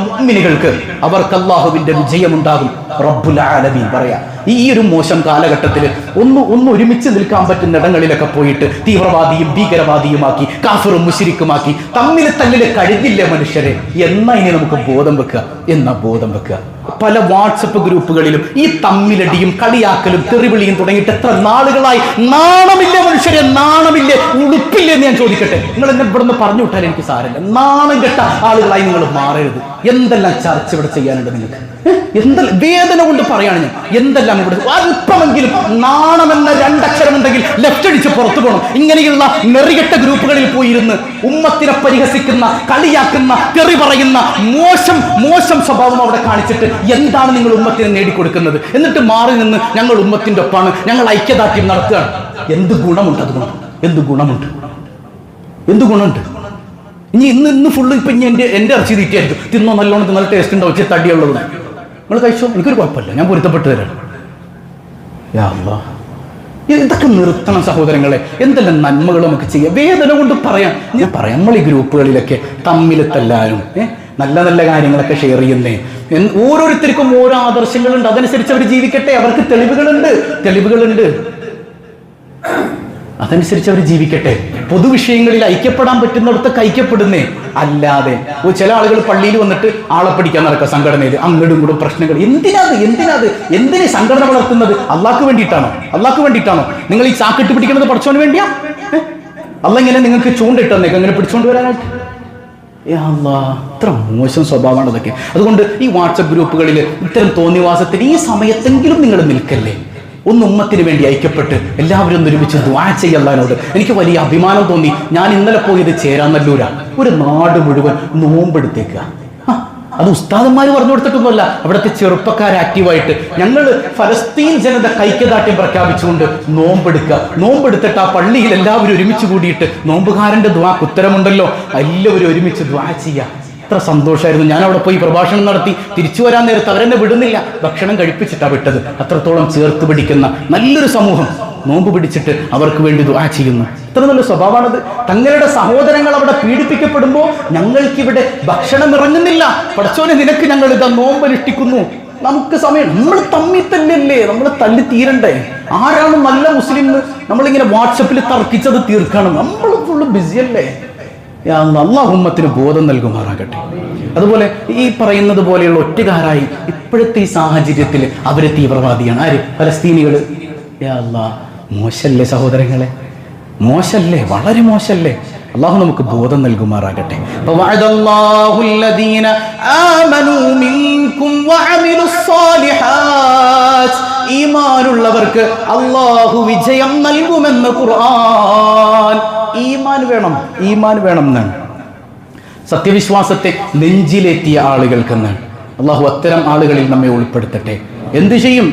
മുഅ്മിനുകൾക്ക് അവർക്ക് അല്ലാഹുവിന്റെ വിജയമുണ്ടാകും. റബ്ബുൽ ആലമീൻ പറയാ, ഈ ഒരു മോശം കാലഘട്ടത്തിൽ ഒന്ന് ഒരുമിച്ച് നിൽക്കാൻ പറ്റുന്ന ഇടങ്ങളിലൊക്കെ പോയിട്ട് തീവ്രവാദിയും ഭീകരവാദിയുമാക്കി, കാഫിറും മുശ്രിക്കുമാക്കി തമ്മിൽ തല്ലിൽ കഴിഞ്ഞില്ലേ മനുഷ്യരെ? എന്നാ ഇനി നമുക്ക് ബോധം വെക്കുക. പല വാട്സപ്പ് ഗ്രൂപ്പുകളിലും ഈ തമ്മിലടിയും കളിയാക്കലും തെറിവിളിയും തുടങ്ങിയിട്ട് എത്ര നാളുകളായി. നാണമില്ലേ മനുഷ്യരെ? നാണമില്ലേ? ഉടുപ്പില്ലേ എന്ന് ഞാൻ ചോദിക്കട്ടെ. നിങ്ങൾ എന്നെ ഇവിടെ നിന്ന് പറഞ്ഞു വിട്ടാൽ എനിക്ക് സാരമില്ല. നാണം കെട്ട ആളുകളായി നിങ്ങൾ മാറരുത്. എന്തെല്ലാം ചർച്ച ഇവിടെ ചെയ്യാനുണ്ട് നിങ്ങൾക്ക്? എന്തെല്ലാം വേദന കൊണ്ട് പറയാണ് ഞാൻ. എന്തെല്ലാം ഇവിടെ അല്പമെങ്കിലും നാണമെന്ന രണ്ടക്ഷരമുണ്ടെങ്കിൽ ലെഫ്റ്റ് അടിച്ച് പുറത്തു പോകണം. ഇങ്ങനെയുള്ള നെറികെട്ട ഗ്രൂപ്പുകളിൽ പോയിരുന്ന് ഉമ്മത്തിനെ പരിഹസിക്കുന്ന, കളിയാക്കുന്ന, തെറി പറയുന്ന മോശം സ്വഭാവം അവിടെ കാണിച്ചിട്ട് എന്താണ് നിങ്ങൾ ഉമ്മത്തിനെ നേടിക്കൊടുക്കുന്നത്? എന്നിട്ട് മാറി നിന്ന് ഞങ്ങൾ ഉമ്മത്തിന്റെ ഒപ്പാണ്, ഞങ്ങൾ ഐക്യദാർഢ്യം നടത്തുകയാണ്. എന്ത് ഗുണമുണ്ട് അതുകൊണ്ട്? എന്ത് ഗുണമുണ്ട്? ഇനി ഇന്ന് ഫുള്ള് ഇപ്പൊ ഇനി എന്റെ ഇറച്ചി തീറ്റായിരിക്കും. തിന്നോ, നല്ലോണം നല്ല ടേസ്റ്റ് ഉണ്ടാവും, ഇച്ചിരി തടിയുള്ളത് നിങ്ങൾ കഴിച്ചോ, എനിക്കൊരു കുഴപ്പമില്ല, ഞാൻ പൊരുത്തപ്പെട്ട് തരാം. യാ അല്ലാഹ്, ഇതൊക്കെ നിർത്തണം സഹോദരങ്ങളെ. എന്തെല്ലാം നന്മകൾ നമുക്ക് ചെയ്യാം. വേദന കൊണ്ട് പറയാം. ഞാൻ പറയാം, നമ്മൾ ഈ ഗ്രൂപ്പുകളിലൊക്കെ തമ്മിൽ തല്ലാനും നല്ല നല്ല കാര്യങ്ങളൊക്കെ ഷെയർ ചെയ്യുന്നേ. ഓരോരുത്തർക്കും ഓരോ ആദർശങ്ങളുണ്ട്, അതനുസരിച്ച് അവർ ജീവിക്കട്ടെ. അവർക്ക് തെളിവുകളുണ്ട്, അതനുസരിച്ച് അവർ ജീവിക്കട്ടെ. പൊതുവിഷയങ്ങളിൽ ഐക്യപ്പെടാൻ പറ്റുന്നിടത്തൊക്കെ ഐക്യപ്പെടുന്നേ. അല്ലാതെ ചില ആളുകൾ പള്ളിയിൽ വന്നിട്ട് ആളെ പിടിക്കാൻ നടക്കുക, സംഘടനയിൽ അങ്ങോട്ടും ഇങ്ങോട്ടും പ്രശ്നങ്ങൾ. എന്തിനാ സംഘടന വളർത്തുന്നത്? അള്ളാഹ്ക്ക് വേണ്ടിയിട്ടാണോ? നിങ്ങൾ ഈ ചാക്കിട്ട് പിടിക്കുന്നത് പഠിച്ചോണ്ട് വേണ്ടിയാ? അല്ല ഇങ്ങനെ നിങ്ങൾക്ക് ചൂണ്ടിട്ടന്നേക്ക് അങ്ങനെ പിടിച്ചോണ്ട് വരാനായിട്ട്? അത്ര മോശം സ്വഭാവമാണ് അതൊക്കെ. അതുകൊണ്ട് ഈ വാട്സപ്പ് ഗ്രൂപ്പുകളിൽ ഇത്തരം തോന്നിവാസത്തിന് ഈ സമയത്തെങ്കിലും നിങ്ങൾ നിൽക്കല്ലേ. ഒന്ന് ഉമ്മത്തിന് വേണ്ടി ഐക്യപ്പെട്ട് എല്ലാവരും ഒരുമിച്ച് ദുആ ചെയ്യല്ലാനോട് എനിക്ക് വലിയ അഭിമാനം തോന്നി. ഞാൻ ഇന്നലെ പോയത് ചേരാനല്ലൂരാ. ഒരു നാട് മുഴുവൻ നോമ്പെടുത്തേക്കുക. അത് ഉസ്താദന്മാർ പറഞ്ഞു കൊടുത്തിട്ടൊന്നുമല്ല, അവിടുത്തെ ചെറുപ്പക്കാർ ആക്റ്റീവായിട്ട് ഞങ്ങൾ ഫലസ്തീൻ ജനത ഐക്യദാർഢ്യം പ്രഖ്യാപിച്ചുകൊണ്ട് നോമ്പെടുത്തിട്ട് ആ പള്ളിയിൽ എല്ലാവരും ഒരുമിച്ച് കൂടിയിട്ട് നോമ്പുകാരന്റെ ദുആക്ക് ഉത്തരമുണ്ടല്ലോ, എല്ലാവരും ഒരുമിച്ച് ദുആ ചെയ്യാം. എത്ര സന്തോഷമായിരുന്നു. ഞാൻ അവിടെ പോയി പ്രഭാഷണം നടത്തി തിരിച്ചു വരാൻ നേരത്ത് അവരെന്നെ വിടുന്നില്ല, ഭക്ഷണം കഴിപ്പിച്ചിട്ടാണ് വിട്ടത്. അത്രത്തോളം ചേർത്ത് പിടിക്കുന്ന നല്ലൊരു സമൂഹം നോമ്പ് പിടിച്ചിട്ട് അവർക്ക് വേണ്ടി ദുആ ചെയ്യുന്നു. ഇത്ര നല്ല സ്വഭാവമാണത്. തങ്ങളുടെ സഹോദരങ്ങൾ അവിടെ പീഡിപ്പിക്കപ്പെടുമ്പോൾ ഞങ്ങൾക്കിവിടെ ഭക്ഷണം ഇറങ്ങുന്നില്ല, പടച്ചോനെ നിനക്ക് ഞങ്ങൾ ഇതാ നോമ്പനുഷ്ഠിക്കുന്നു. നമുക്ക് സമയം, നമ്മൾ തമ്മിൽ തന്നെയല്ലേ, നമ്മൾ തല്ലി തീരണ്ടേ? ആരാണ് നല്ല മുസ്ലിം? നമ്മളിങ്ങനെ വാട്സപ്പിൽ തർക്കിച്ചത് തീർക്കണം. നമ്മൾ ഫുള്ള് ബിസിയല്ലേ? അല്ലാഹു ഉമ്മത്തിന് ബോധം നൽകുമാറാകട്ടെ. അതുപോലെ ഈ പറയുന്നത് പോലെയുള്ള ഒറ്റക്കാരായി ഇപ്പോഴത്തെ ഈ സാഹചര്യത്തിൽ അവരെ തീവ്രവാദിയാണ്. ആര്? ഫലസ്തീനികൾ. യാ അല്ലാഹ്, മോശല്ലേ സഹോദരങ്ങളെ? മോശല്ലേ? വളരെ മോശല്ലേ? അള്ളാഹു നമുക്ക് ബോധം നൽകുമാറാകട്ടെ. ഈമാനുള്ളവർക്ക് അള്ളാഹു വിജയം നൽകുമെന്ന് ഖുർആൻ. ഈമാൻ വേണം എന്നാണ്. സത്യവിശ്വാസത്തെ നെഞ്ചിലേറ്റിയ ആളുകൾക്കെന്നാണ്. അള്ളാഹു അത്തരം ആളുകളിൽ നമ്മെ ഉൾപ്പെടുത്തട്ടെ. എന്തു ചെയ്യും?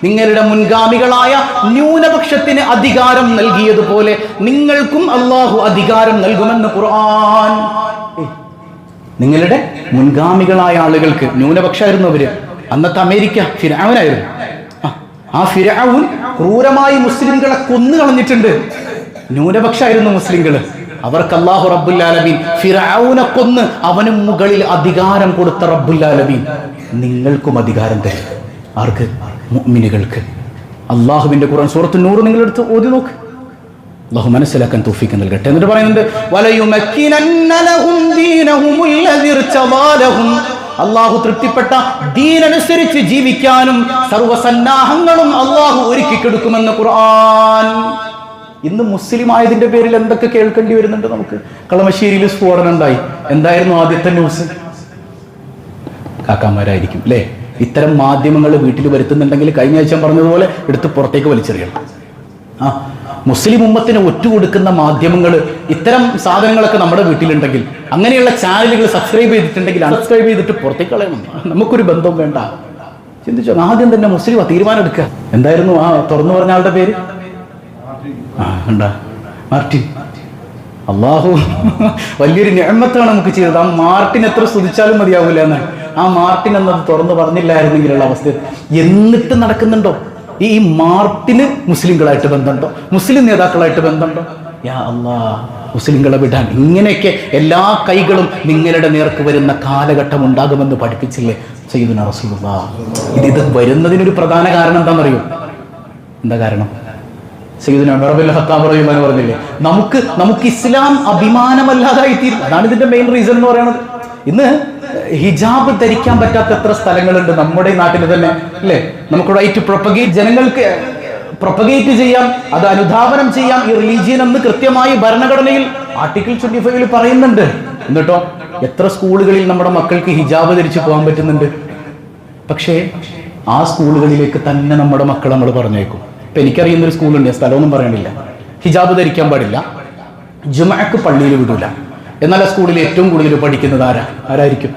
നിങ്ങളുടെ മുൻഗാമികളായ ന്യൂനപക്ഷത്തിന് അധികാരം നൽകിയതുപോലെ നിങ്ങൾക്കും അള്ളാഹു അധികാരം നൽകുമെന്ന് ഖുർആൻ. നിങ്ങളുടെ മുൻഗാമികളായ ആളുകൾക്ക്, ന്യൂനപക്ഷമായിരുന്നു അവര്. അന്നത്തെ അമേരിക്ക ഫിർഔനായിരുന്നു. ആ ഫിർഔൻ ക്രൂരമായി മുസ്ലിംകളെ കൊന്നു കളഞ്ഞിട്ടുണ്ട്. ന്യൂനപക്ഷമായിരുന്നു മുസ്ലിംകള്. അവർക്ക് അല്ലാഹു റബ്ബുൽ ആലമീൻ ഫിർഔനെ കൊന്ന് അവന് മുകളിൽ അധികാരം കൊടുത്ത റബ്ബുൽ ആലമീൻ നിങ്ങൾക്കും അധികാരം തരും. ആർക്ക്? മുഅ്മിനുകൾക്ക്. അല്ലാഹുവിന്റെ ഖുർആൻ സൂറത്തുൻ നൂർ നിങ്ങൾ എടുത്ത് ഓതി നോക്ക്. അല്ലാഹു മനസ്സിലാക്കാൻ തൗഫീഖ് നൽകട്ടെ. എന്നിട്ട് പറയുന്നുണ്ട്, വലയുമക്കിനന്ന ലഹും ദീനഹുമുല്ലദി ഇർതദാലഹും. അല്ലാഹു തൃപ്തിപ്പെട്ട ദീനനുസരിച്ച് ജീവിക്കാനും സർവ്വസന്നാഹങ്ങളും അല്ലാഹു ഒരുക്കി കൊടുക്കുമെന്ന് ഖുർആൻ. ഇന്ന് മുസ്ലിം ആയതിന്റെ പേരിൽ എന്തൊക്കെ കേൾക്കേണ്ടി വരുന്നുണ്ട് നമുക്ക്. കളമശ്ശേരിയിൽ സ്ഫോടനം ഉണ്ടായി. എന്തായിരുന്നു ആദ്യത്തെ ന്യൂസ്? കാക്കാമാരായിരിക്കും അല്ലേ? ഇത്തരം മാധ്യമങ്ങൾ വീട്ടിൽ വരുത്തുന്നുണ്ടെങ്കിൽ കഴിഞ്ഞ ആഴ്ച പറഞ്ഞതുപോലെ എടുത്ത് പുറത്തേക്ക് വലിച്ചെറിയണം. മുസ്ലിം ഉമ്മത്തിന് ഒറ്റുകൊടുക്കുന്ന മാധ്യമങ്ങൾ ഇത്തരം സാധനങ്ങളൊക്കെ നമ്മുടെ വീട്ടിലുണ്ടെങ്കിൽ, അങ്ങനെയുള്ള ചാനലുകൾ സബ്സ്ക്രൈബ് ചെയ്തിട്ടുണ്ടെങ്കിൽ അൺസബ്സ്ക്രൈബ് ചെയ്തിട്ട് പുറത്തേക്ക് കളയണം. നമുക്കൊരു ബന്ധവും വേണ്ട. ചിന്തിച്ചോ, ആദ്യം തന്നെ മുസ്ലിം തീരുമാനം എടുക്കുക. എന്തായിരുന്നു ആ തുറന്നു പറഞ്ഞ ആളുടെ പേര്? മാർട്ടിൻ. അള്ളാഹു വലിയൊരു നിഅമത്താണ് നമുക്ക് ചെയ്തത്. ആ മാർട്ടിൻ എത്ര സ്തുതിച്ചാലും മതിയാവൂല എന്നാണ്. ആ മാർട്ടിൻ എന്നത് തുറന്നു പറഞ്ഞില്ലായിരുന്നെങ്കിലുള്ള അവസ്ഥ. എന്നിട്ട് നടക്കുന്നുണ്ടോ ഈ മാർട്ടിന് മുസ്ലിങ്ങളായിട്ട് ബന്ധമുണ്ടോ? മുസ്ലിം നേതാക്കളായിട്ട് ബന്ധമുണ്ടോ? യാ അല്ലാഹ്, മുസ്ലിങ്ങളെ വിടാൻ ഇങ്ങനെയൊക്കെ എല്ലാ കൈകളും നിങ്ങളുടെ നേർക്ക് വരുന്ന കാലഘട്ടം ഉണ്ടാകുമെന്ന് പഠിപ്പിച്ചില്ലേ സയ്യിദുനാ റസൂലുള്ളാഹ്. ഇത് വരുന്നതിനൊരു പ്രധാന കാരണം എന്താണെന്നറിയോ? എന്താ കാരണം? സയ്യിദുനാ ഉമർ ബിൻ ഖത്താബ് റളിയല്ലാഹു അൻഹു പറഞ്ഞില്ലേ, നമുക്ക് ഇസ്ലാം അഭിമാനമല്ലാതായി തീരും. അതാണ് ഇതിന്റെ മെയിൻ റീസൺ എന്ന് പറയുന്നത്. ഇന്ന് ഹിജാബ് ധരിക്കാൻ പറ്റാത്ത എത്ര സ്ഥലങ്ങളുണ്ട് നമ്മുടെ നാട്ടിൽ തന്നെ, അല്ലേ? നമുക്ക് റൈറ്റ് പ്രൊപ്പഗേറ്റ്, ജനങ്ങൾക്ക് പ്രൊപ്പഗേറ്റ് ചെയ്യാം, അത് അനുധാവനം ചെയ്യാം ഈ റിലീജിയൻ എന്ന് കൃത്യമായി ഭരണഘടനയിൽ ആർട്ടിക്കിൾ 25 പറയുന്നുണ്ട്. എന്നിട്ടോ എത്ര സ്കൂളുകളിൽ നമ്മുടെ മക്കൾക്ക് ഹിജാബ് ധരിച്ച് പോകാൻ പറ്റുന്നുണ്ട്? പക്ഷേ ആ സ്കൂളുകളിലേക്ക് തന്നെ നമ്മുടെ മക്കൾ നമ്മൾ പറഞ്ഞേക്കും. ഇപ്പൊ എനിക്കറിയുന്നൊരു സ്കൂളുണ്ട്, സ്ഥലമൊന്നും പറയണില്ല, ഹിജാബ് ധരിക്കാൻ പാടില്ല, ജുമഅക്ക് പള്ളിയിൽ വിടൂല. എന്നാൽ ആ സ്കൂളിൽ ഏറ്റവും കൂടുതൽ പഠിക്കുന്നത് ആരായിരിക്കും?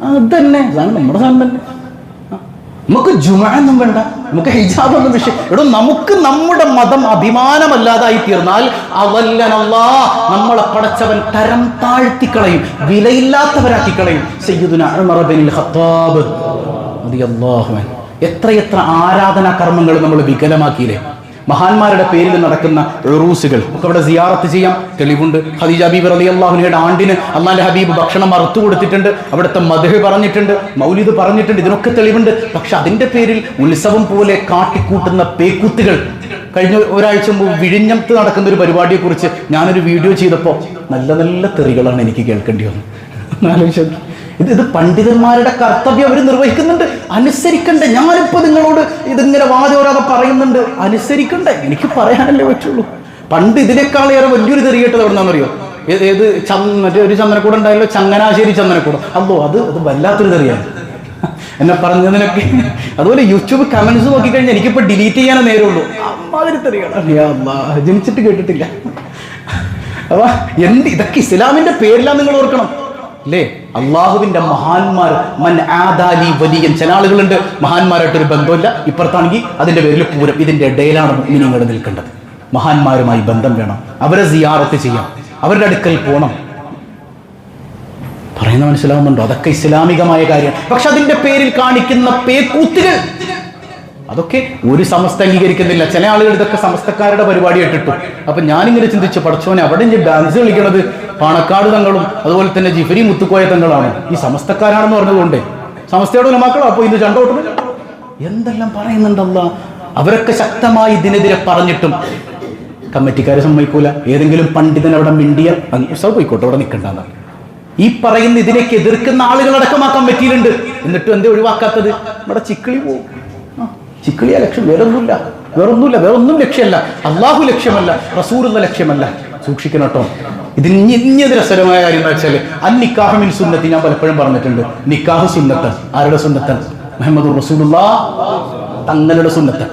അതന്നെ നമ്മുടെ സാധനം തന്നെ. നമുക്ക് ജുമഅൊന്നും വേണ്ട, നമുക്ക് ഹിജാബൊന്നും വിഷയം. എടോ, നമുക്ക് നമ്മുടെ മതം അഭിമാനമല്ലാതായി തീർന്നാൽ അവല്ലനല്ലാഹ്, നമ്മളെ പടച്ചവൻ തരം താഴ്ത്തിക്കളയും, വിലയില്ലാത്തവരാക്കി കളയും. സയ്യിദുനാ ഉമർ ബിൻ ഖത്താബ് റളിയല്ലാഹു അൻഹു എത്രയെത്ര ആരാധനാ കർമ്മങ്ങൾ നമ്മൾ വികലമാക്കിയില്ലേ? മഹാന്മാരുടെ പേരിൽ നടക്കുന്ന ഉറൂസുകൾ ഒക്കെ അവിടെ സിയാറത്ത് ചെയ്യാം, തെളിവുണ്ട്. ഖദീജ ബീബി റളിയല്ലാഹു അൻഹയുടെ ആണ്ടിന് അല്ലാഹുവിന്റെ ഹബീബ് ഭക്ഷണം അറുത്തു കൊടുത്തിട്ടുണ്ട്, അവിടുത്തെ മദ്ഹ് പറഞ്ഞിട്ടുണ്ട്, മൗലിദ് പറഞ്ഞിട്ടുണ്ട്, ഇതിനൊക്കെ തെളിവുണ്ട്. പക്ഷെ അതിന്റെ പേരിൽ ഉത്സവം പോലെ കാട്ടിക്കൂട്ടുന്ന പേക്കൂത്തുകൾ. കഴിഞ്ഞ ഒരാഴ്ച മുമ്പ് വിഴിഞ്ഞത്ത് നടക്കുന്ന ഒരു പരിപാടിയെ കുറിച്ച് ഞാനൊരു വീഡിയോ ചെയ്തപ്പോൾ നല്ല നല്ല തെറികളാണ് എനിക്ക് കേൾക്കേണ്ടി വന്നത്. ഇത് പണ്ഡിതന്മാരുടെ കർത്തവ്യം അവർ നിർവഹിക്കുന്നുണ്ട്, അനുസരിക്കണ്ടേ? ഞാനിപ്പോ നിങ്ങളോട് ഇതിങ്ങനെ വാചോരാതെ പറയുന്നുണ്ട്, അനുസരിക്കണ്ടേ? എനിക്ക് പറയാനല്ലേ പറ്റുള്ളൂ. പണ്ട് ഇതിനേക്കാളേറെ വലിയൊരു തെറിയേട്ടത് എവിടെ നിന്നാണെന്നറിയോ? ഏത് മറ്റേ ഒരു ചന്ദനക്കൂടം ഉണ്ടായല്ലോ, ചങ്ങനാശ്ശേരി ചന്ദനക്കൂടം. അത് വല്ലാത്തൊരു തെറിയാണ് എന്നെ പറഞ്ഞതിനൊക്കെ. അതുപോലെ യൂട്യൂബ് കമന്റ്സ് നോക്കിക്കഴിഞ്ഞാൽ എനിക്കിപ്പോ ഡിലീറ്റ് ചെയ്യാനേ നേരമുള്ളൂ. അമ്മാതിരി തെറികളാണ്, ജനിച്ചിട്ട് കേട്ടിട്ടില്ല. അപ്പൊ ഇതൊക്കെ ഇസ്ലാമിന്റെ പേരിലാണ്, നിങ്ങൾ ഓർക്കണം അല്ലേ? അള്ളാഹുവിന്റെ മഹാന്മാർ, മൻ ആദാലി വലിയൻ. ചില ആളുകളുണ്ട് മഹാന്മാരായിട്ടൊരു ബന്ധമില്ല, ഇപ്പുറത്താണെങ്കിൽ അതിന്റെ പേരിൽ പൂരം. ഇതിന്റെ ഇടയിലാണ് മുഅ്മിനീങ്ങൾ നിൽക്കേണ്ടത്. മഹാന്മാരുമായി ബന്ധം വേണം, അവരെ സിയാറത്ത് ചെയ്യാം, അവരുടെ അടുക്കൽ പോകണം. പറയുന്ന മനസ്സിലാവുന്നുണ്ടോ? അതൊക്കെ ഇസ്ലാമികമായ കാര്യം. പക്ഷെ അതിന്റെ പേരിൽ കാണിക്കുന്ന പേക്കൂത്തുകൾ, അതൊക്കെ ഒരു സമസ്ത അംഗീകരിക്കുന്നില്ല. ചില ആളുകൾ ഇതൊക്കെ സമസ്തക്കാരുടെ പരിപാടി ഇട്ടിട്ടു. അപ്പൊ ഞാനിങ്ങനെ ചിന്തിച്ചു, പഠിച്ചോനെ, അവിടെ ഡാൻസ് കളിക്കണത് പാണക്കാട് തങ്ങളും അതുപോലെ തന്നെ ജിഫരി മുത്തുക്കോയ തങ്ങളാണ്, ഈ സമസ്തക്കാരാണെന്ന് പറഞ്ഞതുകൊണ്ട് സമസ്തയുടെ ഉലമാക്കളോ അപ്പൊ ഇത് ചണ്ടോട്ടുന്നത് എന്തെല്ലാം പറയുന്നുണ്ടല്ലോ. അവരൊക്കെ ശക്തമായി ഇതിനെതിരെ പറഞ്ഞിട്ടും കമ്മിറ്റിക്കാരെ സമ്മതിക്കൂല. ഏതെങ്കിലും പണ്ഡിതൻ അവിടെ മിണ്ടിയാൽ പോയിക്കോട്ടെ, അവിടെ നിൽക്കണ്ടെന്ന്. ഈ പറയുന്ന ഇതിനേക്ക് എതിർക്കുന്ന ആളുകളടക്കം ആ കമ്മിറ്റിയിലുണ്ട്. എന്നിട്ടും എന്തേ ഒഴിവാക്കാത്തത്? ഇവിടെ ചിക്കിളി പോകും. ചിക്കിളിയ ലക്ഷ്യം, വേറൊന്നുമില്ല. വേറൊന്നും ലക്ഷ്യമല്ല, അള്ളാഹു ലക്ഷ്യമല്ല, റസൂലുള്ള ലക്ഷ്യമല്ല. സൂക്ഷിക്കണം കേട്ടോ. ഇതിന് രസകരമായ കാര്യം എന്താ വെച്ചാൽ, അന്നിക്കാഹു മിൻ സുന്നത്തി, ഞാൻ പലപ്പോഴും പറഞ്ഞിട്ടുണ്ട്. നിക്കാഹ് സുന്നത്ത്. ആരുടെ സുന്നത്ത്? മുഹമ്മദുർ റസൂലുള്ളാഹ് തങ്ങളുടെ സുന്നത്ത്.